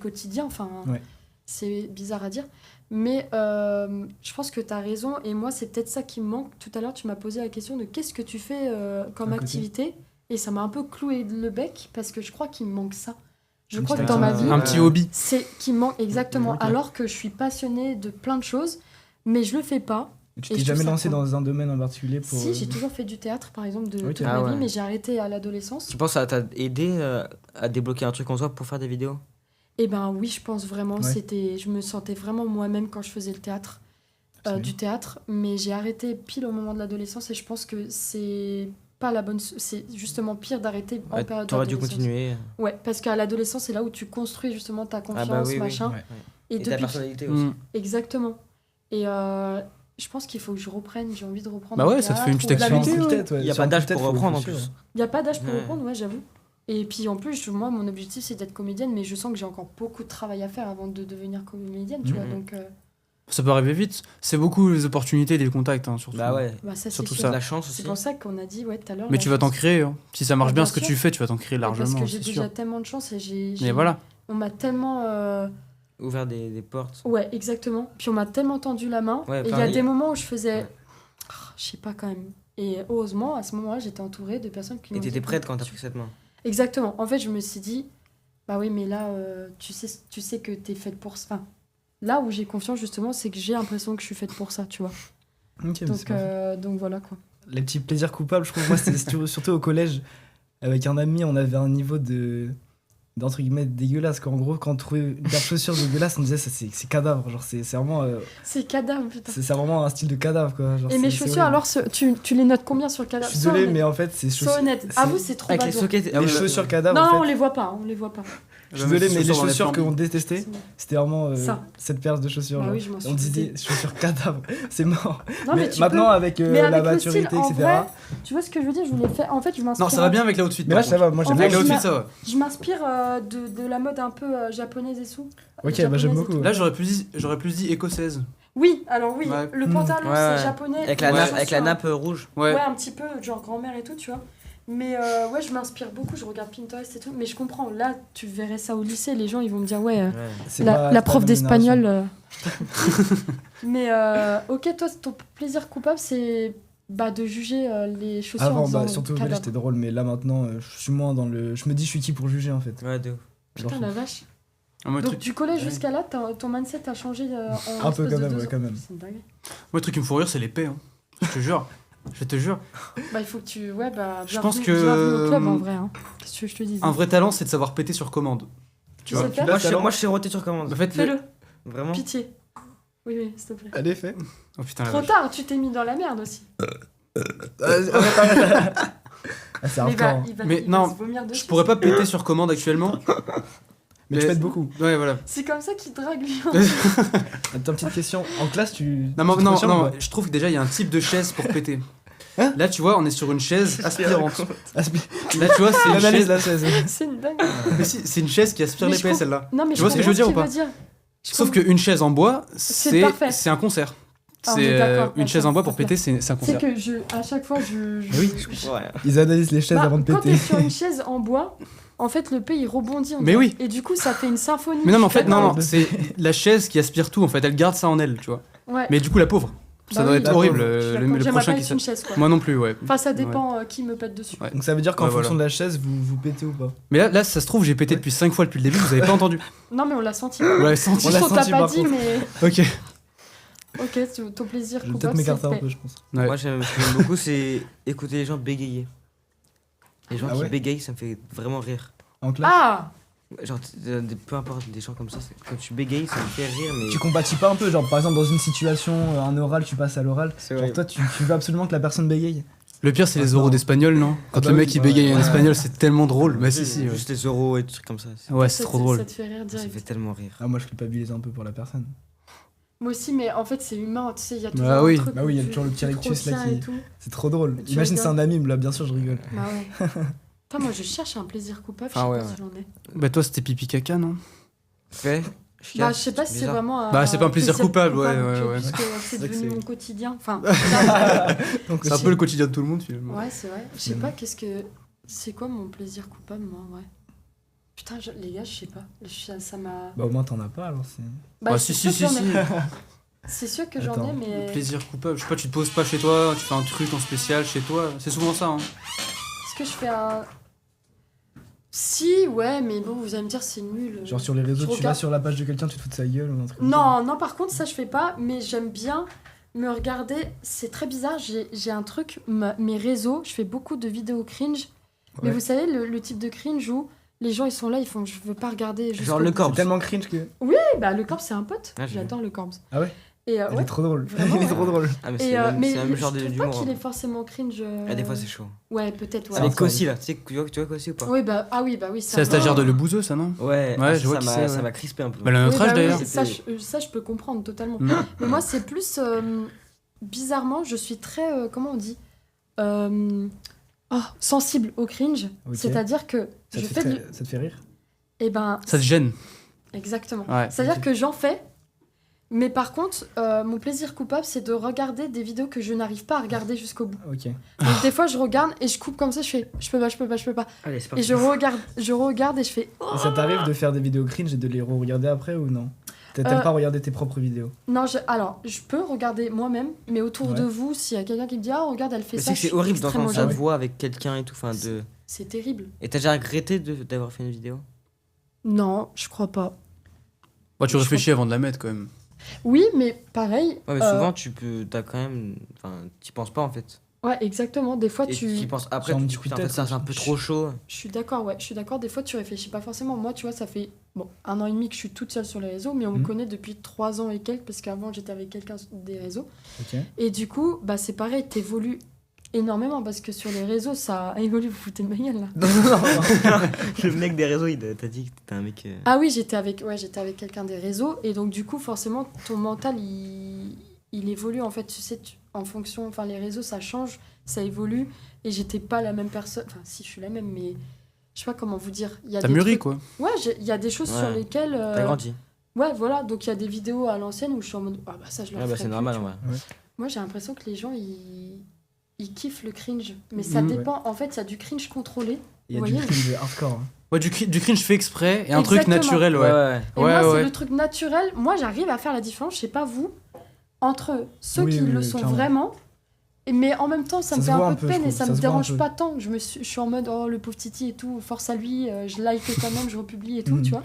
quotidien. Enfin, Ouais. c'est bizarre à dire. Mais je pense que tu as raison et moi, c'est peut-être ça qui me manque. Tout à l'heure, tu m'as posé la question de qu'est-ce que tu fais comme À côté. activité et ça m'a un peu cloué le bec parce que je crois qu'il me manque ça. Je Une crois que petite dans ma activité. vie, Un petit hobby. c'est qui me manque exactement. Ok. Alors que je suis passionnée de plein de choses, mais je le fais pas. Tu Et t'es je jamais trouve ça lancé cool. dans un domaine en particulier pour. Si, j'ai toujours fait du théâtre, par exemple, de Ok. toute Ah ma vie, ouais. mais j'ai arrêté à l'adolescence. Tu penses que ça t'a aidé à débloquer un truc en toi pour faire des vidéos? Et ben oui, je pense vraiment. Ouais. Je me sentais vraiment moi-même quand je faisais le théâtre, C'est du théâtre, mais j'ai arrêté pile au moment de l'adolescence et je pense que c'est pas la bonne. C'est justement pire d'arrêter en Ouais, période t'aurais dû d'adolescence. continuer. Ouais, parce qu'à l'adolescence, c'est là où tu construis justement ta confiance, Ah bah oui, oui. machin. Ouais. Et, Et ta depuis personnalité aussi. Mm. Exactement. Et je pense qu'il faut que je reprenne, j'ai envie de reprendre. Bah le ouais, ça te fait une théâtre petite ou la activité, musique. Peut-être, ouais. Il y a Sur pas d'âge peut-être, pour faut reprendre en réfléchir. plus. Il n'y a pas d'âge pour Ouais. reprendre, ouais, j'avoue. Et puis en plus, moi, mon objectif, c'est d'être comédienne, mais je sens que j'ai encore beaucoup de travail à faire avant de devenir comédienne, tu vois. Mhm. Donc, Ça peut arriver vite. C'est beaucoup les opportunités et les contacts, hein, surtout. Bah ouais. bah, ça, c'est Surtout sûr. ça. De la chance aussi. C'est pour ça qu'on a dit, ouais, tout à l'heure. Mais la tu vas t'en chance. créer. Hein. Si ça marche Ah, bien bien ce que sûr. tu fais, tu vas t'en créer Mais largement, parce que j'ai c'est déjà sûr. tellement de chance et Mais voilà. on m'a tellement. Ouvert des portes. Ouais, exactement. Puis on m'a tellement tendu la main. Ouais, et il y a pareil. des moments où je faisais. Ouais. Je sais pas quand même. Et heureusement, à ce moment-là, j'étais entourée de personnes qui Et m'ont t'étais dit, prête quand t'as pris cette main. Exactement. En fait, je me suis dit, bah oui, mais là, tu sais que t'es faite pour ça. Enfin, là où j'ai confiance, justement, c'est que j'ai l'impression que je suis faite pour ça, tu vois. Ok, mais c'est parfait. Donc voilà, quoi. Les petits plaisirs coupables, je trouve, moi, c'était surtout au collège. Avec un ami, on avait un niveau d'entre guillemets dégueulasse. Qu'en gros, quand on trouvait une paire de chaussures dégueulasse, on disait ça, c'est cadavre. Genre, c'est vraiment, C'est cadavre, putain. c'est vraiment un style de cadavre, quoi. Genre, Et mes c'est chaussures, horrible. alors, tu les notes combien sur le Je cadavre? suis désolé, mais en fait, c'est Sois honnête. c'est- Avoue, c'est trop Avec les bas. sockets. les chaussures cadavres. Non, en fait, on les voit pas, on les voit pas. je suis désolé, mais les chaussures qu'on détestait, C'est bon. c'était vraiment Ça. cette paire de chaussures. Bah genre. oui, je m'en suis On disait doutée. chaussures cadavres, c'est mort. Non, mais mais tu maintenant, peux- avec Mais la avec le maturité, style, en etc. vrai, tu vois ce que je veux dire? Je voulais faire. En fait, je m'inspire. Non, ça va bien avec la outfit. Mais là, ça va, moi En j'aime fait, Avec bien. la je outfit, ça va. Je m'inspire de la mode un peu japonaise et tout. Ok, Japonaise bah j'aime et beaucoup. tout. Là, j'aurais plus dit écossaise. Oui, alors oui, Ouais. le pantalon Ouais, c'est ouais. japonais. Avec la les nappe, chaussures, avec la nappe rouge. Ouais. Ouais, un petit peu, genre grand-mère et tout, tu vois. Mais ouais, je m'inspire beaucoup, je regarde Pinterest et tout. Mais je comprends, là, tu verrais ça au lycée, les gens ils vont me dire, ouais, Ouais. C'est pas- c'est la pas prof même d'espagnol. génération. Mais ok, toi, ton plaisir coupable, c'est de juger les chaussures en Avant, disant surtout au collège, cadavre. c'était drôle, mais là maintenant, je suis moins dans le. Je me dis, je suis qui pour juger en fait. Ouais, de ouf. Putain, la vache. Moi, le Donc, truc, du collège Ouais. jusqu'à là, ton mindset a changé en Un peu espèce quand de même, 2 ouais, ans. quand même. C'est une dinguerie. moi, le truc qui me faut rire, c'est l'épée. Hein. Je te jure. Je te jure. Bah, il faut que tu. Ouais, Je pense que- bienvenue au club en vrai. Hein. Qu'est-ce que je te dis Un vrai talent, c'est de savoir péter sur commande. Tu vois. sais le faire Moi, je sais- talent. moi, je sais roter sur commande. En fait, Fais-le. Vraiment. Pitié. Oui, s'il te plaît. Allez, fais. Oh putain, la Trop vache. tard, tu t'es mis dans la merde aussi. Ah, c'est Mais hardcore. Mais il non, va se vomir dessus. Je pourrais pas péter sur commande actuellement. Mais tu pètes beaucoup. Ouais, voilà. C'est comme ça qu'il drague lui. Attends, petite question. En classe, tu. Non, mais tu te non, retiens ou non, pas je trouve que déjà il y a un type de chaise pour péter. Hein Là, tu vois, on est sur une chaise aspirante. Aspi- Là, tu vois, c'est une L'analyse chaise. de la chaise. C'est une dingue. Mais si, c'est une chaise qui aspire Mais l'épée, je celle-là. Non, mais Tu vois ce que je veux dire ou pas dire. Sauf qu'une chaise en bois, C'est parfait. c'est un concert. Ah, on est C'est d'accord, une chaise en bois pour parfait. péter, c'est un C'est concert. que à chaque fois, Mais oui. Ouais. Ils analysent les chaises avant de quand t'es péter. sur une chaise en bois, en fait, le P il rebondit. on Mais dirait. oui. Et du coup, ça fait une symphonie. Mais non, mais en Je suis fait, non, d'accord. non, c'est la chaise qui aspire tout. En fait, elle garde ça en elle, tu vois. Ouais. Mais du coup, la pauvre, ça Bah doit oui, être la horrible. pauvre, je suis d'accord. Le J'aimerais prochain pas qui être une chaise, quoi. Moi non plus, ouais. Enfin, ça dépend qui me pète dessus. Ouais. Donc ça veut dire qu'en Ouais, fonction voilà. de la chaise, vous pétez ou pas? Mais là, ça se trouve, j'ai pété depuis 5 fois depuis le début, vous avez pas entendu. Non, mais on l'a senti. Vous l'avez senti. On l'a On t'a senti, pas par dit, contre. mais. Ok. Ok, ton plaisir Je vais coupable, peut-être c'est m'écarter un fait. peu, je pense. Ouais. Moi, ce que j'aime beaucoup, c'est écouter les gens bégayer. Les gens Ah qui ouais bégayent, ça me fait vraiment rire. En classe? Ah Genre, peu importe, des gens comme ça, quand tu bégayes, ça me fait rire, mais. Tu compatis pas un peu, genre par exemple dans une situation, un oral, tu passes à l'oral. C'est Genre vrai. toi, tu veux absolument que la personne bégaye. Le pire, c'est les oraux d'espagnol, non? Quand le mec il bégaye en espagnol, c'est tellement drôle. Bah si, si. Juste les euros et des trucs comme ça. Ouais, c'est trop drôle. Ça te fait rire Ça direct. fait tellement rire. Ah, moi, je culpabilise un peu pour la personne. Moi aussi, mais en fait, c'est humain, tu sais, il y a toujours Bah oui. un truc. Bah oui, il y a où toujours le tu petit te rictus, là, retiens qui- et tout. C'est trop drôle. Mais tu Imagine, c'est rigoles. un ami, là, bien sûr, je rigole. Bah ouais. Putain, moi, je cherche un plaisir coupable, je Ah sais ouais, pas ouais. si j'en ai. Bah toi, c'était pipi caca, non? Fait. Bah, je sais pas si c'est bizarre. vraiment Bah, c'est pas un plaisir coupable, ouais, ouais. Puisque c'est vrai que devenu c'est- mon quotidien. Enfin, Donc, C'est un aussi- peu le quotidien de tout le monde, finalement. ouais, c'est vrai. Je sais pas, qu'est-ce que. C'est quoi mon plaisir coupable, moi, ouais. Putain, les gars, je sais pas. Ça m'a. Bah, au moins, t'en as pas, alors c'est. Bah, c'est si, sûr si, que si, j'en ai. si. C'est sûr que j'en ai, Attends, mais. Le plaisir coupable. Je sais pas, tu te poses pas chez toi, tu fais un truc en spécial chez toi. C'est souvent ça, hein. Est-ce que je fais un. Si, ouais, mais bon, vous allez me dire, c'est nul. Genre, sur les réseaux, Je tu vas regarde- sur la page de quelqu'un, tu te fous de sa gueule ou un truc comme ça. Non, non, par contre, ça, je fais pas, mais j'aime bien me regarder. C'est très bizarre, j'ai un truc, mes réseaux, je fais beaucoup de vidéos cringe. Mais Ouais. vous savez, le type de cringe où les gens, ils sont là, ils font, je veux pas regarder. jusqu'au Genre le bout. corps. C'est tellement cringe que. Eh bah, le Corbs, c'est un pote. Ah, j'ai J'adore le Corbs. Ah ouais Et Il ouais. est trop drôle. Vraiment, Il est ouais. trop drôle. Ah, mais Et, c'est le même- mais c'est le même je genre trouve pas d'humour. qu'il est hein. forcément cringe. Ah, des fois, c'est chaud. Ouais, peut-être, ouais. Avec Ça, Kossi, là. Tu sais, tu vois Kossi ou pas? Oui, bah, ah oui, bah oui. C'est la stagiaire de Le Bouzeux, ça, non? Ouais, Ouais, ah, je vois ça qui m'a- c'est, ça ouais. m'a crispé un peu. Bah, elle a notre Oui, âge, bah oui, d'ailleurs. ça, je peux comprendre totalement. Mm. Mais moi, c'est plus. Bizarrement, je suis très. Comment on dit sensible au cringe. Ok. C'est-à-dire que Ça je te, fais fait, du. ça te fait rire Eh ben. Ça te gêne. Exactement. Ouais. C'est-à-dire Ok. que j'en fais. Mais par contre, mon plaisir coupable, c'est de regarder des vidéos que je n'arrive pas à regarder jusqu'au bout. Ok. Donc des fois, je regarde et je coupe comme ça, je fais je peux pas, je peux pas, je peux pas. Allez, c'est Et parti. je regarde et je fais oh. Et ça t'arrive de faire des vidéos cringe et de les re-regarder après ou non T'aimes pas regarder tes propres vidéos Non, alors, je peux regarder moi-même, mais autour Ouais. de vous, s'il y a quelqu'un qui me dit ah, regarde, elle fait Mais ça. c'est que c'est je suis horrible extrêmement d'entendre sa gênée. voix avec quelqu'un et tout. Enfin, de... C'est terrible. Et t'as déjà regretté d'avoir fait une vidéo? Non, je crois pas. Bah, tu réfléchis avant de la mettre, quand même. Oui, mais pareil. Ouais, mais souvent, t'as quand même. Enfin, t'y penses pas en fait. Ouais, exactement. Des fois, Et tu. t'y penses après, Sur un tu petit dis coup de putain, en fait, tête, ça c'est un peu trop chaud. Je suis d'accord, ouais. Je suis d'accord. Des fois, tu réfléchis pas forcément. Moi, tu vois, ça fait 1 an et demi que je suis toute seule sur les réseaux, mais on me Mhm. connaît depuis 3 ans et quelques, parce qu'avant, j'étais avec quelqu'un des réseaux. Ok. Et du coup, bah, c'est pareil, t'évolues énormément, parce que sur les réseaux, ça évolue. Vous foutez de ma gueule, là. Non, non, non. Le mec des réseaux, t'as dit que t'étais un mec. Ah oui, j'étais avec quelqu'un des réseaux, et donc du coup, forcément, ton mental, il évolue, en fait, tu sais, en fonction, enfin, les réseaux, ça change, ça évolue, et j'étais pas la même personne, enfin, si, je suis la même, mais je sais pas comment vous dire. Il y a T'as des mûri, trucs- quoi. Ouais, il y a des choses sur Ouais. lesquelles... T'as grandi. Ouais, voilà, donc il y a des vidéos à l'ancienne où je suis en mode, ah bah ça, je le Ouais, bah referai c'est plus, normal, tu vois. ouais. Moi, j'ai l'impression que les gens, ils kiffent le cringe, mais ça Mhm. dépend, en fait, il y a du cringe contrôlé. Il y a Vous du voyez cringe hardcore. Hein. Ouais, du cringe fait exprès et un truc Exactement. naturel, Ouais, ouais. ouais. Et Ouais, moi, c'est ouais. le truc naturel. Moi, j'arrive à faire la différence, je sais pas vous, entre ceux Oui, qui oui, le oui, sont clairement. vraiment, mais en même temps, ça me se fait voit un un peu peu, de je peine et trouve. ça Ça me se voit un dérange peu. pas tant. Je suis en mode, oh, le pauvre Titi et tout, force à lui, je like quand même, je republie et tout, Mhm. tu vois.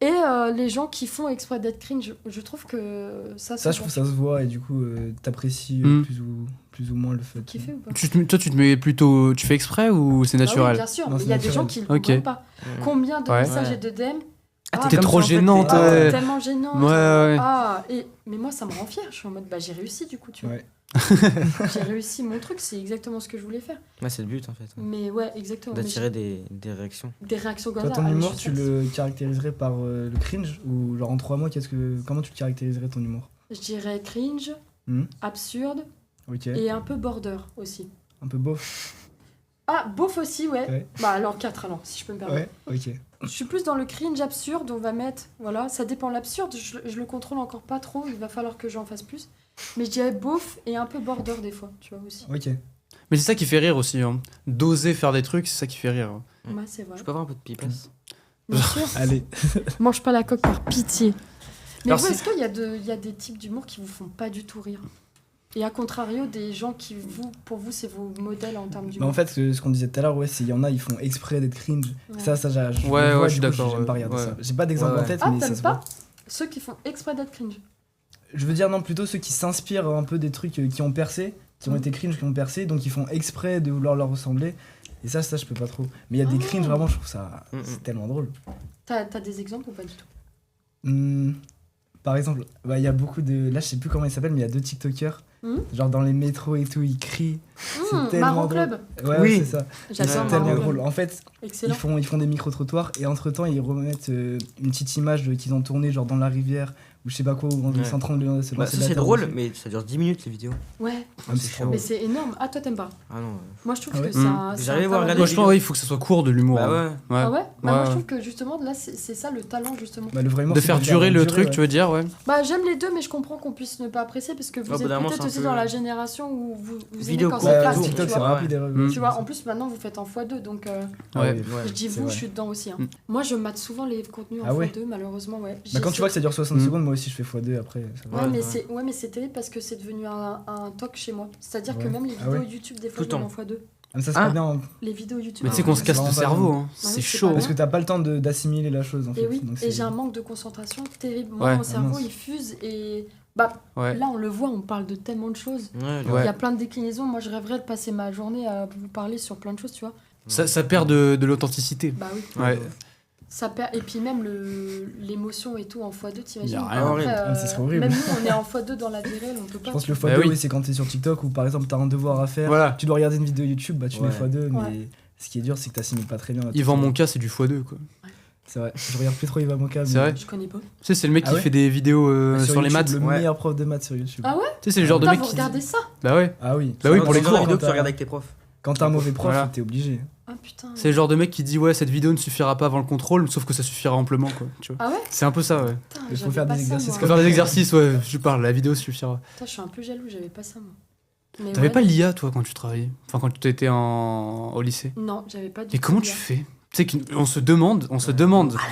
Et les gens qui font exprès d'être cringe, je trouve que ça Ça, je se trouve ça se voit et du coup, t'apprécies Mm. plus ou moins le fait. kiffer ou pas. Toi, tu te mets plutôt. Tu fais exprès ou c'est Ah oui, naturel? bien sûr, Non, mais c'est il y a des gens naturel. qui le Ok. comprennent pas. Mhm. Combien de Ouais. messages Ouais. et de DM T'es comme trop ça, en fait, gênante, t'es- ouais. tellement gênant. Ouais, ouais. Ah, mais moi, ça me rend fière. Je suis en mode, bah, j'ai réussi du coup, tu vois. Ouais. J'ai réussi mon truc, c'est exactement ce que je voulais faire. Ouais, c'est le but en fait. Mais ouais, exactement. Mais D'attirer des réactions. j'ai des réactions comme Toi, ça. ton ah, mais humour, je tu suis le caractériserais par le cringe ou genre en 3 mots, comment tu le caractériserais ton humour Je dirais cringe, Hmm. absurde Ok. et un peu border aussi. Un peu beauf. Ah, beauf aussi, ouais. Ouais. Bah alors 4 alors, si je peux me permettre. Ouais. Ok. Je suis plus dans le cringe absurde, on va mettre, voilà, ça dépend l'absurde, je le contrôle encore pas trop, il va falloir que j'en fasse plus. Mais je dirais beauf et un peu border des fois, tu vois aussi. Ok. Mais c'est ça qui fait rire aussi. Hein. D'oser faire des trucs, c'est ça qui fait rire. Mm. Ouais, c'est vrai. Je peux avoir un peu de pipasse? Bien sûr, Allez. mange pas la coque par pitié. Mais Alors, vous, c'est- est-ce qu'il y a des types d'humour qui vous font pas du tout rire? Et à contrario, des gens qui, pour vous, c'est vos modèles en termes Mais d'humour. en fait, ce qu'on disait tout à l'heure, ouais, c'est il y en a, ils font exprès d'être cringe. Ouais. Ça, je Ouais, le vois, ouais, je suis du coup, d'accord, J'aime pas ouais. regarder Ouais. ça. J'ai pas d'exemple Ouais, en tête, Ah, mais ça t'aimes se pas voit. ceux qui font exprès d'être cringe? Je veux dire, non, plutôt ceux qui s'inspirent un peu des trucs qui ont percé, qui ont Mm. été cringe, qui ont percé, donc ils font exprès de vouloir leur ressembler. Et ça, je peux pas trop. Mais il y a des Ah. cringe, vraiment, je trouve ça Mm, mm. c'est tellement drôle. T'as des exemples ou pas du tout? Par exemple, il y a beaucoup de. Là, je sais plus comment ils s'appellent, mais il y a 2 TikTokers Genre dans les métros et tout, ils crient. C'est tellement Marron drôle. Club. Ouais, Oui. c'est ça. J'adore C'est Marron tellement Club. drôle. En fait, Excellent. ils font des micro-trottoirs et entre-temps, ils remettent une petite image qu'ils ont tournée, genre dans la rivière ou je sais pas quoi, où ils sont en train de se Bah, lancer ça de la c'est terre drôle, dessus. mais ça dure 10 minutes les vidéos. Ouais, Ah, mais c'est trop mais drôle. c'est énorme. Ah, toi, t'aimes pas? Ah non. Moi, je trouve Ah ouais que ça. J'arrive à voir regarder Moi, je pense, ouais, il faut que ça soit court de l'humour. Bah hein. ouais. Ah ouais? Bah, moi, Ouais. je trouve que justement, là, c'est ça le talent, justement. Bah, le vrai humour, De c'est faire durer le truc, ouais. tu veux dire, ouais. Bah, j'aime les deux, mais je comprends qu'on puisse ne pas apprécier parce que vous êtes bout d'un moment, peut-être c'est un aussi peu- dans la génération où vous aimez Vidéo quand courte, c'est Ouais, facile, TikTok, tu c'est vois. rapide. Tu vois, en plus, maintenant, vous faites en x2, donc Ah Ouais. oui. je dis c'est vous, vrai. je suis dedans aussi. hein. Mm. Moi, je mate souvent les contenus en Ah ouais x2, malheureusement, ouais. Bah, quand tu vois que ça dure 60 Mm. secondes, moi aussi je fais x2 après. Ça va. Ouais, mais ouais. c'est terrible parce que c'est devenu un toc chez moi. C'est-à-dire que Ouais. même les Ah vidéos ouais. YouTube, des Tout fois, le je mets temps. en x2. Ah, ça, c'est Ah. pas bien. hein. Les vidéos YouTube. Mais tu sais qu'on se casse le vraiment pas cerveau, bien. hein. oui, C'est c'est chaud. pas Parce que t'as pas le temps d'assimiler la chose en fait. Et oui, Donc, et c'est- j'ai un manque de concentration terrible. Moi, Ouais. mon cerveau, mince. il fuse et. Bah, Ouais. là, on le voit, on parle de tellement de choses. Ouais, Il Ouais. y a plein de déclinaisons. Moi, je rêverais de passer ma journée à vous parler sur plein de choses, tu vois. Ça perd de l'authenticité. Bah oui. Ouais. Ça perd... Et puis même l'émotion et tout en x2, t'imagines. Y a rien. Après, Ah, ce serait horrible. Même nous, on est en x2 dans la vie réelle, on peut pas. Je pense que le Bah x2, oui. oui, c'est quand t'es sur TikTok ou par exemple t'as un devoir à faire. Voilà. Tu dois regarder une vidéo YouTube, bah tu mets Ouais. x2, mais Ouais. ce qui est dur, c'est que t'assimiles pas très bien. Yvan Monca, c'est du x2, quoi. C'est vrai, je regarde plus trop Yvan Monca. C'est mais- vrai. Je connais pas. Tu sais, c'est le mec Ah qui ouais fait des vidéos sur les YouTube, maths. Le Ouais. meilleur prof de maths sur YouTube. Ah ouais Tu sais, c'est le genre de Putain, mec vous qui. regardez ça? Bah ouais. Ah oui. Bah oui, pour les Dans cours. la vidéo que quand tu regardes avec tes profs. Quand t'as un mauvais prof, Voilà. t'es obligé. Ah putain. C'est le genre de mec qui dit ouais, cette vidéo ne suffira pas avant le contrôle, sauf que ça suffira amplement, quoi. Tu vois. Ah ouais? C'est un peu ça, ouais. Putain, Il faut j'avais faire pas des ça, exercices moi. Faut faire des exercices, ouais, je parle, la vidéo suffira. Putain, je suis un peu jaloux, j'avais pas ça, moi. Mais T'avais ouais, pas l'IA, toi, quand tu travaillais? Enfin, quand tu étais au lycée? Non, j'avais pas du Mais tout comment l'IA. tu fais? Tu sais qu'on se demande, Ah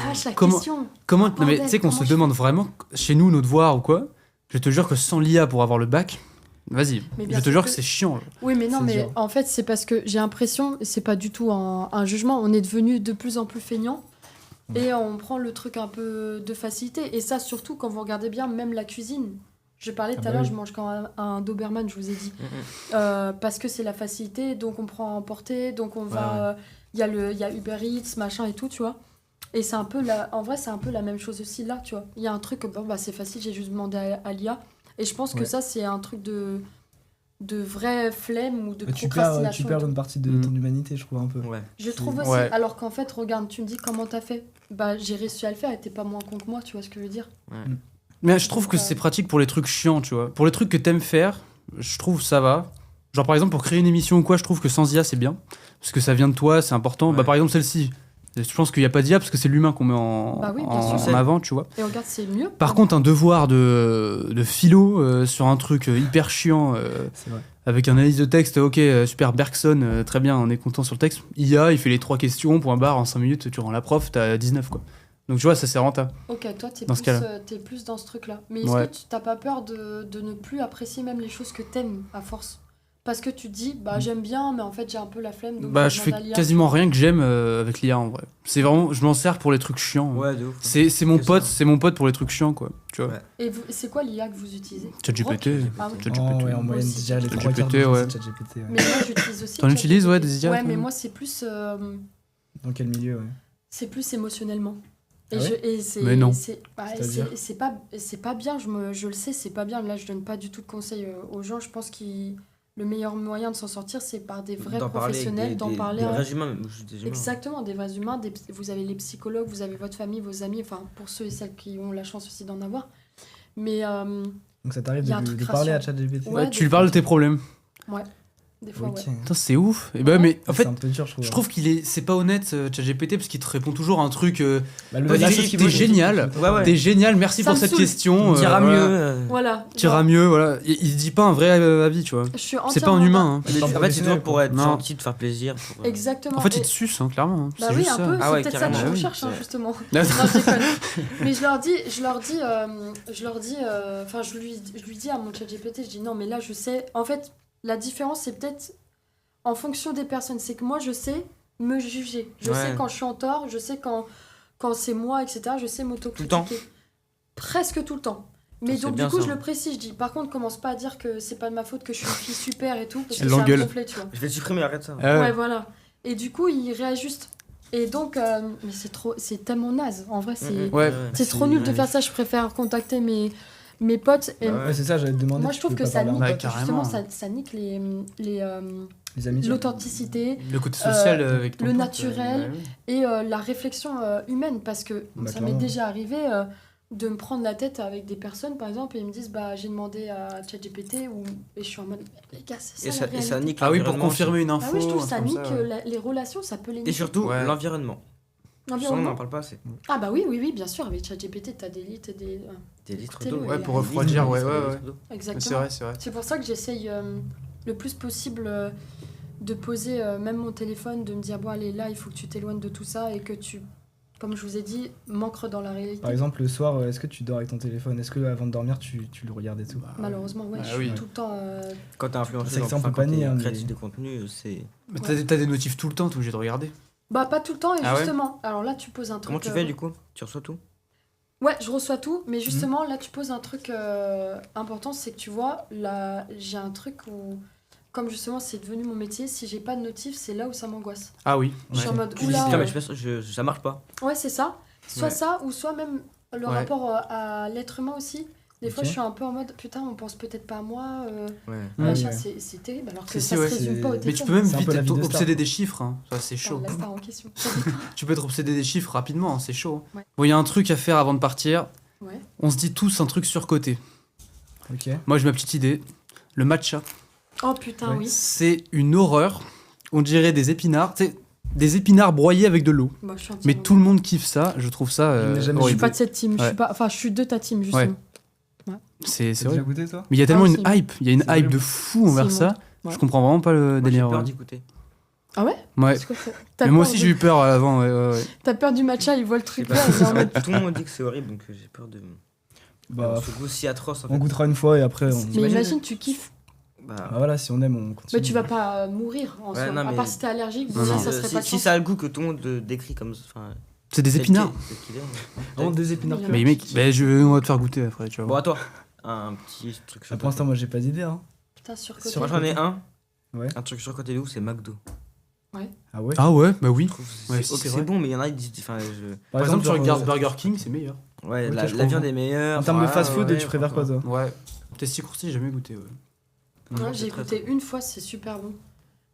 la vache, la Comment- question. comment. Non, mais Bordel, tu sais qu'on comment se je demande vraiment, chez nous, nos devoirs ou quoi, je te jure que sans l'IA pour avoir le bac, vas-y, Mais bien je te sûr jure que- que c'est chiant. Oui, mais non, C'est mais dur. en fait, c'est parce que j'ai l'impression, c'est pas du tout un jugement, on est devenu de plus en plus feignant et on prend le truc un peu de facilité. Et ça, surtout quand vous regardez bien, même la cuisine. Je parlais tout Ah à bah l'heure, oui. je mange quand un Doberman, je vous ai dit. Parce que c'est la facilité, donc on prend à emporter, donc on va. Il y a Uber Eats, machin et tout, tu vois. Et c'est un peu en vrai, c'est un peu la même chose aussi là, tu vois. Il y a un truc, bon, bah, c'est facile, j'ai juste demandé à l'IA. Et je pense que Ouais. ça, c'est un truc de vraie flemme ou de Tu procrastination. perds une partie de ton humanité, je trouve un peu. Ouais. Je trouve aussi, Ouais. alors qu'en fait, regarde, tu me dis comment t'as fait. Bah, j'ai réussi à le faire et t'es pas moins con que moi, tu vois ce que je veux dire. Mais je trouve que c'est pratique pour les trucs chiants, tu vois. Pour les trucs que t'aimes faire, je trouve ça va. Genre par exemple pour créer une émission ou quoi, je trouve que sans IA c'est bien. Parce que ça vient de toi, c'est important. Ouais. Bah par exemple celle-ci, je pense qu'il n'y a pas d'IA parce que c'est l'humain qu'on met Bah oui, bien sûr. en avant, tu vois. Et regarde, c'est mieux. Par contre, un devoir de philo sur un truc hyper chiant, C'est vrai. avec un analyse de texte, ok, super, Bergson, très bien, on est content sur le texte. IA, il fait les 3 questions, point barre, en 5 minutes, tu rends la prof, t'as 19, quoi. Donc tu vois, ça c'est rentable. Ok, toi, t'es Dans ce plus, cas-là. t'es plus dans ce truc-là. Mais est-ce Ouais. que tu t'as pas peur de ne plus apprécier même les choses que t'aimes à force? Parce que tu te dis, bah j'aime bien, mais en fait j'ai un peu la flemme. Donc Bah, je fais demande à l'IA. quasiment rien que j'aime avec l'IA en vrai. C'est vraiment, je m'en sers pour les trucs chiants. Ouais, de ouf. C'est mon C'est pote, ça. c'est mon pote pour les trucs chiants, quoi. Tu vois. Ouais. Et c'est quoi l'IA que vous utilisez? ChatGPT. Ah oui. ChatGPT. Oh, ouais, en moyenne, aussi. déjà les ChatGPT, 3 quarts de ouais. c'est ChatGPT. Ouais. Mais moi j'utilise aussi. T'en utilises, ChatGPT. ouais, des IA, Ouais, toi mais moi c'est plus. Dans quel milieu, ouais. C'est plus émotionnellement. Et, Ah ouais et c'est, Mais non. C'est-à-dire c'est pas bien, je le sais, c'est pas bien. Là, je donne pas du tout de conseils aux gens. Je pense que le meilleur moyen de s'en sortir, c'est par des vrais D'en parler avec professionnels, d'en parler. Des à- vrais humains, même, juste des humains. Exactement, des vrais humains. Vous avez les psychologues, vous avez votre famille, vos amis, enfin, pour ceux et celles qui ont la chance aussi d'en avoir. Mais Donc ça t'arrive Il y a un de truc parler à rassurant. ChatGPT. Ouais, Ouais, des tu lui fois. parles de tes problèmes. des fois, Ok. ouais. Putain, c'est ouf. Et bah, mais en fait, C'est un peu dur, je trouve. je trouve c'est pas honnête, ChatGPT, parce qu'il te répond toujours un truc. Bah, Vas-y, la chose qui t'es vaut, génial. Ouais, ouais. T'es génial, merci Ça pour me cette saoule. question. On dira mieux. voilà. Voilà. T'iras genre, mieux, voilà. Il dit pas un vrai avis, tu vois. Je suis C'est pas un entièrement humain. hein. En fait, c'est professionnel, toujours pour être Non. gentil, te faire plaisir. pour, Exactement. En fait, Et- il te suce, hein, clairement. hein. Bah C'est oui, juste un ça. peu, Ah ouais, c'est peut-être ça que je carrément. recherche, hein, Ouais. justement. Non, Non, je déconne. Mais je leur dis, enfin, je lui dis à mon ChatGPT, je dis non, mais là, je sais. En fait, la différence, c'est peut-être en fonction des personnes. C'est que moi, je sais me juger. Je Ouais. sais quand je suis en tort, je sais quand c'est moi, etc. Je sais Tout le m'autocritiquer. temps. Presque tout le temps. Mais C'est donc, bien du coup, ça. je le précise. Je dis, par contre, commence pas à dire que c'est pas de ma faute, que je suis une fille super et tout, parce Elle que ça va l'engueule. me gonfler, tu vois. Je vais le supprimer, arrête ça. Ah ouais. Ouais, voilà. Et du coup, il réajuste. Et donc, mais c'est tellement naze. En vrai, c'est Ouais. c'est trop nul de ouais. faire ça. Je préfère contacter mes Mes potes, Ouais, c'est ça, j'allais te demander. moi je trouve que ça nique, Ouais, carrément. justement, ça nique Les amitiés. l'authenticité Le côté social avec ton le pote, naturel. et la réflexion humaine, parce que Bah, ça m'est clairement. déjà arrivé de me prendre la tête avec des personnes, par exemple, et ils me disent bah j'ai demandé à ChatGPT et je suis en mode les gars, c'est Et ça, ça, la et ça réalité. nique Ah oui, pour l'environnement confirmer une Ah info. oui, je trouve un ça truc nique comme ça, ouais. les relations, ça peut les niquer. Et surtout, Ouais. l'environnement. Ça, on L'environnement. n'en parle pas assez. Ah bah oui, bien sûr, avec ChatGPT, t'as des litres et des... Des litres Télé, d'eau. ouais, pour refroidir, ouais, Des ouais, litres ouais. d'eau. Exactement. C'est vrai. C'est pour ça que j'essaye le plus possible de poser même mon téléphone, de me dire bon allez là, il faut que tu t'éloignes de tout ça et que tu, comme je vous ai dit, m'ancres dans la réalité. Par exemple, le soir, est-ce que tu dors avec ton téléphone? Est-ce que avant de dormir, tu le regardes et tout? Malheureusement, ouais, Ah je suis oui. tout le temps... Quand t'es influenceur, C'est que ça, on peut pas nier, hein, créatif mais- de contenu, c'est. Mais t'as des notifs tout le temps, t'es obligé de regarder. Bah pas tout le temps, et Ah ouais justement, alors là tu poses un truc... Comment tu fais du coup? Tu reçois tout? Ouais, je reçois tout, mais justement, là, tu poses un truc important, c'est que tu vois, là, j'ai un truc où, comme justement, c'est devenu mon métier, si j'ai pas de notif, c'est là où ça m'angoisse. Ah oui. Je suis en mode, Tu dis, oula, putain, mais ça marche pas. ouais, c'est ça. Soit Ouais. ça, ou soit même le Ouais. rapport à l'être humain aussi. Des fois, Ok. je suis un peu en mode, putain, on pense peut-être pas à moi, Ouais. machin, ouais. c'est terrible, alors que Si, ça si, ouais, se résume pas au Mais téléphone. tu peux même C'est un vite peu la vie être de star. obsédé des chiffres. Hein. Ça, c'est chaud. La star en question. Tu peux être obsédé des chiffres rapidement, hein, c'est chaud. Ouais. Bon, il y a un truc à faire avant de partir. Ouais. On se dit tous un truc surcoté. Ok. Moi, j'ai ma petite idée. Le matcha, Oh putain, Ouais. oui. c'est une horreur. On dirait des épinards. Tu sais, des épinards broyés avec de l'eau. Moi, je suis Mais entièrement tout le monde kiffe ça. Je trouve ça Je n'ai jamais- Je suis horrible. pas de cette team, je Ouais. suis pas... Enfin, je suis de ta team, justement. C'est T'as déjà vrai. goûté, toi? Mais il y a tellement Ah, une si. hype. Il y a une C'est hype horrible. de fou envers Si, ça. moi. Je comprends vraiment pas le Moi, j'ai délire. peur Ouais. d'y goûter. Ah ouais Ouais. C'est quoi, t'as Mais moi peur aussi, de- j'ai eu peur avant. Ouais. T'as peur du matcha, il voit le Je sais truc pas, là, il est en mode... tout le monde dit que c'est horrible, donc j'ai peur de. Bah, Ce goût si atroce en on fait. goûtera une fois et après, on... Mais T'imagines- imagine, tu kiffes. Bah Bah, voilà, si on aime, on continue. Mais tu vas pas mourir en Ouais, soi. non, À mais- part si t'es allergique, bon, Non, là, non. ça serait pas de si chance. ça a le goût que tout le monde décrit comme. Enfin, C'est des tel épinards. qu'il est, Vraiment des épinards. Mais Mais mec, on va te faire goûter après, tu Bon, vois. à toi, un petit truc sur Pour l'instant, moi, j'ai pas d'idée. Hein. Putain, surcoté. Sur- Moi j'en ai un. Ouais. Un truc sur côté de ouf, c'est McDo. Ah ouais? Ah ouais, bah oui. Je trouve que Ouais, c'est si, ok, c'est c'est vrai. bon, mais il y en a, ils disent. Enfin, Par exemple, tu genre, regardes Burger King, c'est meilleur. ouais, Ok, la je viande comprends. est meilleure. En termes de voilà, fast-food, ouais, tu préfères quoi, toi? Ouais. Testi courti, j'ai jamais goûté. Ouais. Ouais, c'est j'ai très, goûté une fois, c'est super bon.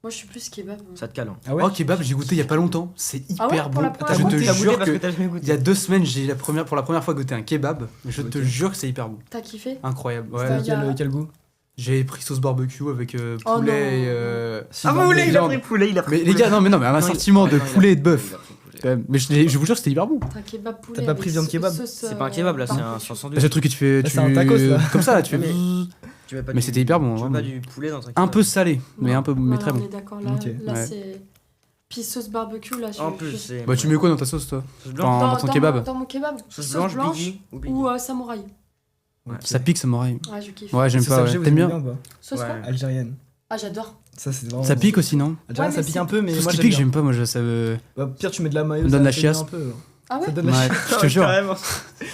Moi, je suis plus kebab. Ça te cale. Hein. Ah ouais? Oh, kebab, j'ai goûté il y a pas longtemps. C'est Ah ouais, hyper pour bon. la première Je fois te T'as goûté jure parce que que t'as jamais goûté. il y a 2 semaines, j'ai pour la première fois goûté un kebab. Je te Ok. jure que c'est hyper bon. T'as kiffé? Incroyable. C'était Ouais. il y a- Quel goût? J'ai pris sauce barbecue avec Oh poulet non. et. Si, Ah, bah, poulet, il a viande. pris poulet, il a pris Mais les gars, non, un Non, assortiment de il a poulet et de pris bœuf. poulet, il a pris poulet. Quand même. Mais je vous jure que c'était hyper bon. T'as un kebab poulet. T'as pas avec pris viande kebab? sauce, C'est pas un kebab là, c'est un barbecue. sandwich. C'est le truc que tu fais. Là, c'est un tacos, là. Comme ça, là, tu fais. Mais- Tu mets pas Mais du- c'était hyper bon, Tu mets vraiment. pas du poulet dans un Un kebab. peu salé, mais Non, mais non, très on bon. est d'accord, là, Ok. là Ouais. c'est... Puis sauce barbecue, là, En je plus, je- c'est. Bah, tu mets quoi dans ta sauce, toi Sauce blanche, Dans ton kebab Dans mon kebab, sauce blanche, Biggie ou Biggie. ou samouraï. Ouais. Ça pique, ça m'oreille. Ouais, je kiffe. Ouais, j'aime Sauce pas. algé, Ouais. vous T'aimes aimez bien ou pas? Sauce Ouais. quoi Algérienne. Ah, j'adore. Ça, c'est vraiment. Ça pique aussi, non Algérienne, Ouais, ça mais pique c'est- un peu, mais Tout moi, ce qui j'aime pique, bien. j'aime pas, moi, ça me. Bah, pire, tu mets de la mayo, Me ça donne la fait chiasse. un peu. Ah ouais Ça donne la Ouais, chiasse. je te jure. Carrément.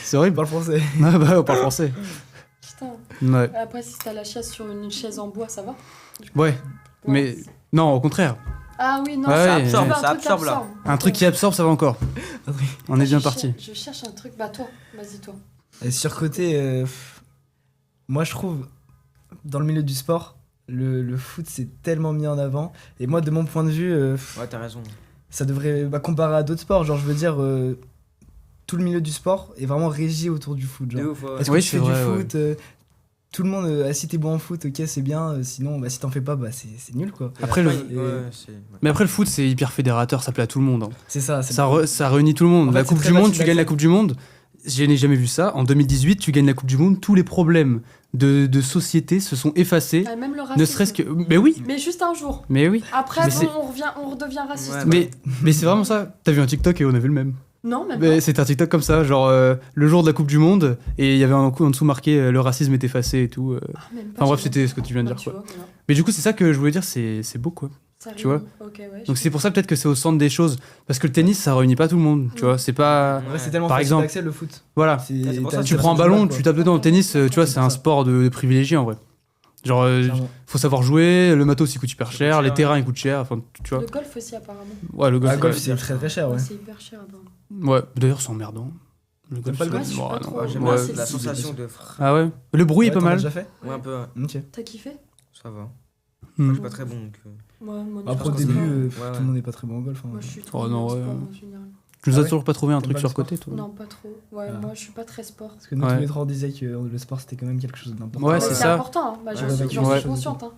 C'est horrible. Parle français. Ouais, bah, on parle français. Putain. Ouais. Après, si t'as la chasse sur une chaise en bois, ça va Ouais, mais non, au contraire. Ah oui, non, Ouais, ça ouais, absorbe. ouais. Un Ça truc absorbe, là. Un truc qui absorbe, ça va encore. On est bien parti. Je cherche un truc. Bah, toi, vas-y, toi. Et surcoté, moi, je trouve, dans le milieu du sport, le foot, c'est tellement mis en avant. Et moi, de mon point de vue, Ouais, t'as raison. ça devrait comparer à d'autres sports. Genre, je veux dire, tout le milieu du sport est vraiment régi autour du foot. De Genre. ouf, ouais. Est-ce que Oui, tu c'est fais vrai, du foot tout le monde, si t'es bon en foot, ok, c'est bien. Sinon, bah, si t'en fais pas, bah, c'est nul, quoi. Et Après, le- ouais, c'est- ouais. Mais après, le foot, c'est hyper fédérateur, ça plaît à tout le monde. Hein. C'est ça. Ça réunit tout le monde. En fait, La c'est Coupe très du Monde, facile tu gagnes la d'accès. Coupe du Monde. Je n'ai jamais vu ça. En 2018, tu gagnes la Coupe du Monde. Tous les problèmes de société se sont effacés. Ah, même le racisme. Ne serait-ce que. Mais oui, Mais juste un jour. mais oui. Après, Mais bon, c'est- on redevient raciste. Ouais, Mais c'est vraiment ça. T'as vu un TikTok et on a vu le même. Non, même Mais pas. c'était un TikTok comme ça, genre le jour de la Coupe du Monde, et il y avait un coup en dessous marqué le racisme est effacé et tout. Ah, même pas, Enfin bref, tu c'était vois. ce que tu viens de Bah, dire tu quoi. vois, voilà. Mais du coup, c'est ça que je voulais dire, c'est beau quoi. Ça Tu vois. réunit. Ok, ouais. Donc c'est pour ça peut-être que c'est au centre des choses. Parce que le tennis, ça réunit pas tout le monde, tu vois. C'est pas. En vrai, c'est tellement Par facile exemple. d'accès, le foot. Voilà. C'est pour ça t'as- que Tu t'as prends un tout le ballon, mal, tu quoi. tapes dedans. Le tennis, tu vois, C'est c'est un ça. sport de privilégié en vrai. Genre, Clairement. faut savoir jouer, le matos il coûte hyper Ça cher, coûte les cher, terrains ouais. ils coûtent cher, enfin tu vois. Le golf aussi, apparemment. Ouais, le golf. Ah, golf, ouais. c'est très très cher, ouais. Ouais, c'est hyper cher. apparemment. Ouais, d'ailleurs c'est emmerdant. Le T'aimes pas le golf? je suis pas trop. J'aime Ouais, bien c'est la le- sensation de. Ah ouais. Le bruit est pas t'en as mal. déjà fait? Ouais, un peu, ouais. Ok. T'as kiffé? Ça va. Hmm. Je suis pas très bon donc. Ouais, moi, Après, au pense que début, c'est pas- tout le monde n'est pas très bon au golf. hein. moi je suis trop Oh, non, dans le ouais. sport en général. Tu nous Ah as ouais. toujours pas trouvé un T'aimes truc pas sur le le côté, toi? Non, pas trop. Ouais, Ah. moi je suis pas très sport. Parce que nous, tous Ouais. les trois, on disait que le sport, c'était quand même quelque chose d'important. Ouais, Mais c'est c'est ça. important, hein. Bah, j'en Ouais, suis, ouais, j'en ouais. suis consciente. Hein.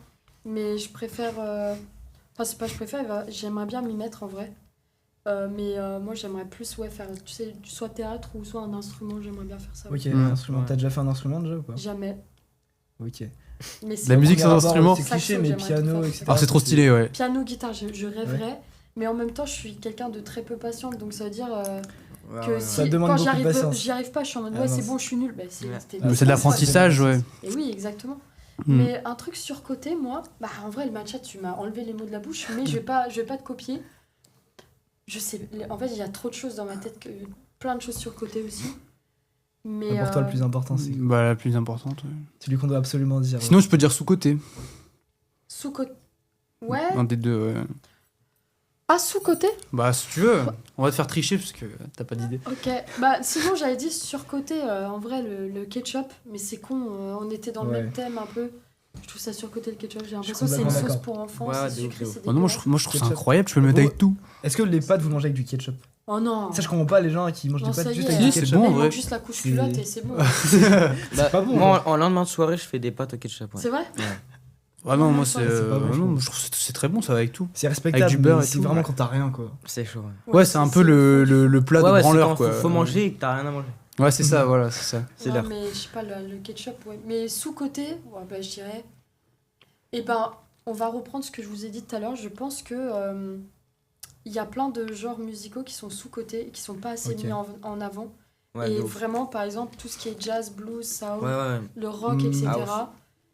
Mais je préfère. Enfin, c'est pas je préfère, j'aimerais bien m'y mettre en vrai. Mais moi j'aimerais plus faire, tu sais, soit théâtre ou soit un instrument, j'aimerais bien faire ça. Ok, Mm. un instrument. Ouais. T'as déjà fait un instrument déjà ou pas? Jamais. Ok. Mais La musique Premier sans abord, instrument. C'est cliché, Saxo, mais j'aimerais piano, tout faire. etc. Alors c'est trop stylé, ouais. Piano, guitare, je rêverais. Mais en même temps, je suis quelqu'un de très peu patiente, donc ça veut dire que si, Ça demande quand beaucoup de patience. j'y arrive pas, je suis en mode Ah, ouais, c'est mince. bon, je suis nulle. Bah, Ouais. Mais c'est de l'apprentissage, ouais. Et oui, exactement. Hmm. Mais un truc surcoté, moi, bah en vrai, le matcha, tu m'as enlevé les mots de la bouche, mais je vais pas te copier. Je sais, en fait, il y a trop de choses dans ma tête, plein de choses surcotées aussi. Mais Pour toi, le plus important, c'est Bah, la plus importante. Ouais. celui qu'on doit absolument dire. Sinon, je peux dire sous-côté. sous-côté. Ouais. Un des deux, ouais. Ah, sous-côté? Bah, si tu veux, on va te faire tricher parce que t'as pas d'idée. Ok. Bah, sinon, j'avais dit surcoté, en vrai, le ketchup. Mais c'est con, on était dans le Ouais. même thème un peu. Je trouve ça surcoté le ketchup. J'ai Je suis l'impression que c'est une complètement sauce d'accord. pour enfants, Ouais, c'est de ouf, sucré, de ouf. c'est Oh non, dégueulasse. moi je trouve ça Ketchup. incroyable, tu peux le mettre Bon, avec tout. Est-ce que les pâtes, vous mangez avec du ketchup? Oh non. Ça, je comprends pas les gens qui mangent Non, des ça pâtes y juste est, avec du c'est ketchup. bon, en Il vrai. manque juste la couche C'est- culotte et c'est bon. Bah, pas bon, moi, en lendemain de soirée, je fais des pâtes au ketchup. Ouais. C'est vrai? Ah non, moi c'est c'est. pas bon, je non, trouve. je trouve que c'est très bon, ça va avec tout. C'est respectable, Avec du beurre mais et c'est tout, vraiment ouais. quand t'as rien, quoi. C'est chaud. Ouais, c'est un peu le plat Ouais, de c'est branleur, quand quoi. faut manger et que t'as rien à manger. Ouais, c'est ça, voilà, c'est ça. C'est Ouais, l'heure. mais je sais pas, le ketchup, ouais. Mais sous-côté, ouais, bah, je dirais. Eh ben, on va reprendre ce que je vous ai dit tout à l'heure. Je pense que il y a plein de genres musicaux qui sont sous-cotés et qui sont pas assez Ok. mis en avant. Ouais, et de ouf. vraiment, par exemple, tout ce qui est jazz, blues, soul, Ouais, ouais. le rock, Mm. etc. House.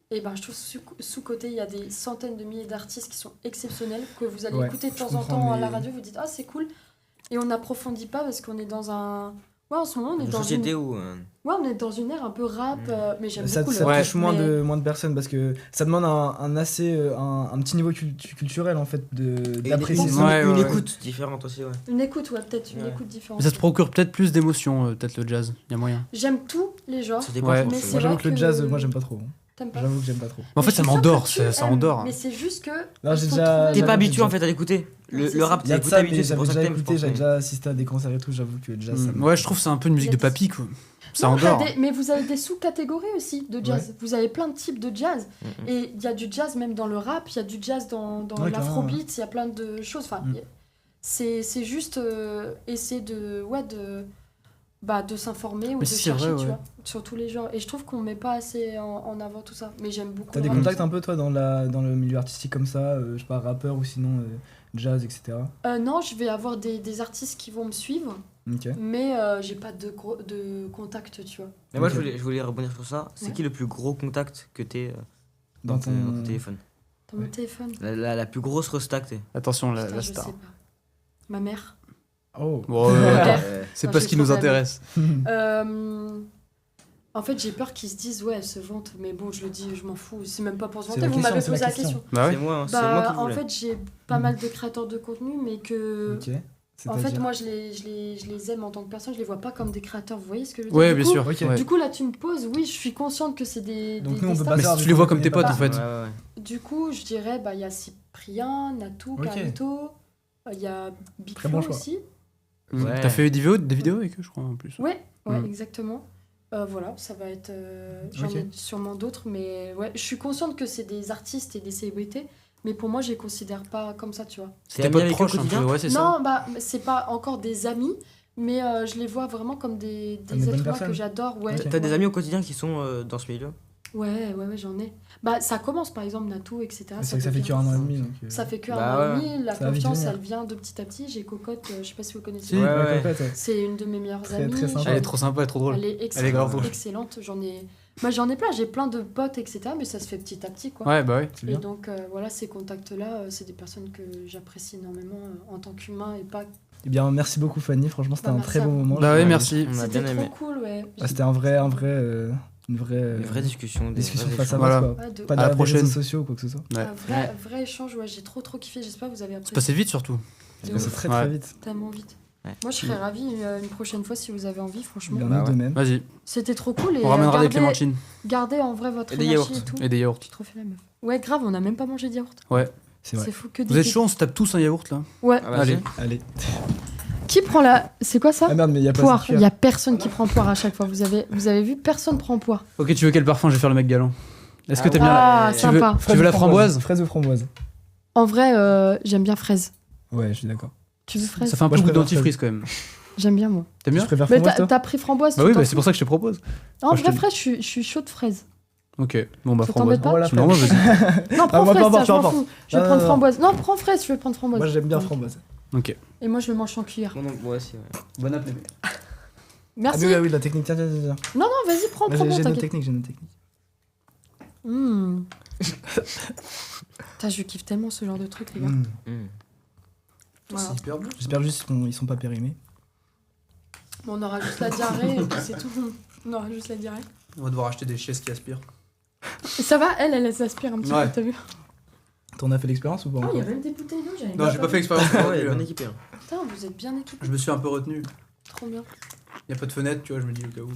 Et ben, je trouve sous-côté, il y a des centaines de milliers d'artistes qui sont exceptionnels, que vous allez Ouais, écouter de je temps en comprends, temps à la mais- radio, vous dites ah c'est cool, et on n'approfondit pas parce qu'on est dans un. Ouais, en ce moment on est Une dans société une. où. Ouais, on est dans une ère un peu rap, mais j'aime Ça, beaucoup ça le Ouais. touche moins mais- de personnes parce que ça demande un petit niveau culturel en fait d'apprécier Une, ça. Ouais, une ouais, écoute différente aussi, ouais. Une écoute, ouais, peut-être une Ouais. écoute différente. Mais ça te procure peut-être plus d'émotions, peut-être le jazz, y a moyen. J'aime tous les genres. Ça dépend, Ouais. je pense, Mais ouais. c'est Moi j'avoue vrai que le que jazz, le- moi j'aime pas trop. T'aimes pas? J'avoue que j'aime pas trop. Mais en Mais fait, je ça suis sûre m'endort, que tu ça aimes, endort. Mais c'est juste que. Non, j'ai il faut déjà- trouver- T'es j'avoue, pas habitué j'ai- en fait à l'écouter. C'est Le ça. rap, Il y a t'es de ça, mais habitué, c'est j'avais pour ça que déjà t'aimes, je écouté, pense, j'avais mais- déjà assisté à des concerts et tout, j'avoue que le jazz, ça me- Ouais, je trouve que c'est un peu une musique de papy, quoi. Ça Non, endort. mais vous avez des sous-catégories aussi de jazz. Vous avez plein de types de jazz. Mhm. Et il y a du jazz même dans le rap, il y a du jazz dans Ouais, l'afrobeat, il y a plein de choses. Enfin, Mm. c'est juste essayer de s'informer ou Mais de c'est chercher, vrai, tu ouais. vois, sur tous les genres. Et je trouve qu'on met pas assez en avant tout ça. Mais j'aime beaucoup. T'as le des rap. contacts un peu toi dans le milieu artistique comme ça, je sais pas, rappeur ou sinon jazz, etc. Non, je vais avoir des artistes qui vont me suivre, Ok. mais j'ai pas de contact, tu vois. Mais moi, Ok. je voulais rebondir sur ça. C'est Ouais. qui le plus gros contact que t'es dans, Dans ton... ton- dans ton téléphone? Dans mon téléphone. La plus grosse resta que t'es. Attention, Putain, la je star. sais pas. Ma mère. Oh. Bon, c'est Non, pas j'ai ce qui trop nous d'amis. intéresse. En fait, j'ai peur qu'ils se disent, ouais, elle se vante, mais bon, je le dis, je m'en fous. C'est même pas pour se C'est vanter, la vous m'avez question, posé c'est la la question. Bah C'est ouais. moi, hein, c'est moi qui En voulais. fait, j'ai pas mal de créateurs de contenu, mais que. Ok. En fait, C'est-à-dire moi, je les aime en tant que personne, je les vois pas comme des créateurs, vous voyez ce que je veux dire? Ouais, Du bien coup- sûr. Ok. ouais. Du coup, là, tu me poses, oui, je suis consciente que c'est des. Donc des- nous, on des peut stars. pas Mais savoir si tu vu les qu'on vois les comme tes connaît potes, pas. en fait. Ouais, ouais, ouais. Du coup, je dirais, bah, il y a Cyprien, Natou, Ok. Carlito, il y a Big Très Flo bon choix. aussi. Ouais. T'as fait des vidéos avec eux, je crois, en plus. Ouais, Mm. exactement. Voilà, ça va être. J'en Ok. ai sûrement d'autres, mais ouais, je suis consciente que c'est des artistes et des célébrités, mais pour moi, je les considère pas comme ça, tu vois. C'était T'es pas ami avec eux au proche un peu, quotidien? ouais, c'est ça. Non, bah, c'est pas encore des amis, mais je les vois vraiment comme des Comme des bonnes êtres humains personnes. que j'adore. Ouais, Ok. T'as des amis au quotidien qui sont dans ce milieu? Ouais, j'en ai. Bah, ça commence par exemple, Natou, etc. C'est vrai que ça fait devient- que 1 an et demi. Donc, Ça fait que Bah un an et ouais. demi, la Ça va vite confiance, venir. elle vient de petit à petit. J'ai Cocotte, je sais pas si vous connaissez. Si. Ouais, Ouais, ouais. complète, ouais. C'est une de mes meilleures Très, amies. très sympa. Elle est trop sympa, elle est trop drôle. Elle est Elle est excellente. grave drôle. Excellente. J'en ai plein, j'ai plein de potes, etc. Mais ça se fait petit à petit, quoi. Ouais, bah ouais. C'est Et bien. donc, voilà, ces contacts-là, c'est des personnes que j'apprécie énormément en tant qu'humain et pas. Eh bien, merci beaucoup Fanny, franchement c'était Bah, un merci très à bon vous. moment. Bah ouais, Ouais, merci. On a C'était bien trop aimé. cool, ouais. Ah, c'était une vraie Une vraie discussion. Des discussion vrais face à échanges. Voilà. face, quoi. Ouais, de Pas À la des prochaine. réseaux sociaux ou quoi que ce soit. Ouais. Un Ouais. vrai échange, ouais, j'ai trop kiffé. J'espère que vous avez C'est apprécié passé vite surtout. De C'est ouf. très Ouais. très vite. tellement vite. Moi, je serais ravie une prochaine fois si vous avez envie, franchement. Il y en a de même. Vas-y, C'était trop cool. Et on ramènera des gardez, clémentines gardez en vrai votre Et des énergie yaourts. et tout. et des yaourts. Tu te refais la meuf. Ouais, grave, on a même pas mangé de yaourt. Ouais. C'est vrai. C'est fou que des Vous êtes pics. chaud, on se tape tous un yaourt là? Ouais. Ah, vas-y. Allez. Allez. Qui prend la. C'est quoi ça? Ah merde, mais il y a pas Poire. assez Il de y a personne qui prend poire à chaque fois. Vous avez vu, personne prend poire. Ok, tu veux quel parfum? Je vais faire le mec galant. Est-ce que Ah t'aimes bien Ah, tu veux, sympa. tu veux la framboise? Fraise ou framboise? En vrai, j'aime bien fraise. Ouais, je suis d'accord. Tu veux fraise? Ça fait un Moi, peu je goût préfère dentifrice quand même. J'aime bien, moi. T'aimes bien? Je préfère Mais framboise, toi t'as pris framboise. Bah tu oui, t'en bah c'est fous. pour ça que je te propose. En Moi, je vrai, te- fraise, je suis chaude fraise. Ok, bon bah Ça framboise. t'embête pas? Voilà, Non, vas-y. Non, prends moi, fraise, peu importe, tiens, je m'en peu fous. Je vais Non, prendre non, framboise. Non, prends fraise, je vais prendre framboise. Moi, j'aime bien framboise. Ok. Et moi, je le mange sans cuillère. Moi aussi, ouais. Bon app les mecs. Merci. Ah oui, oui, la technique. Tiens. Non, non, vas-y, prends, Moi, prends, J'ai nos t'inquiète. techniques, j'ai nos techniques. Putain, je kiffe tellement ce genre de truc, les gars. Mmh. Voilà. hyper bleu. J'espère juste qu'ils sont pas périmés. Bon, on aura juste la diarrhée et puis c'est tout. On aura juste la diarrhée. On va devoir acheter des chaises qui aspirent. Et ça va, elle s'aspire un petit Ouais. peu, t'as vu? T'en as fait l'expérience ou pas Ah, il y a encore même des bouteilles d'eau, j'avais Non, même j'ai pas fait l'expérience. Ah ouais, bien équipé. Hein. Putain, vous êtes bien équipés. Je me suis un peu retenu. Trop bien. Y a pas de fenêtre, tu vois, je me dis au cas où.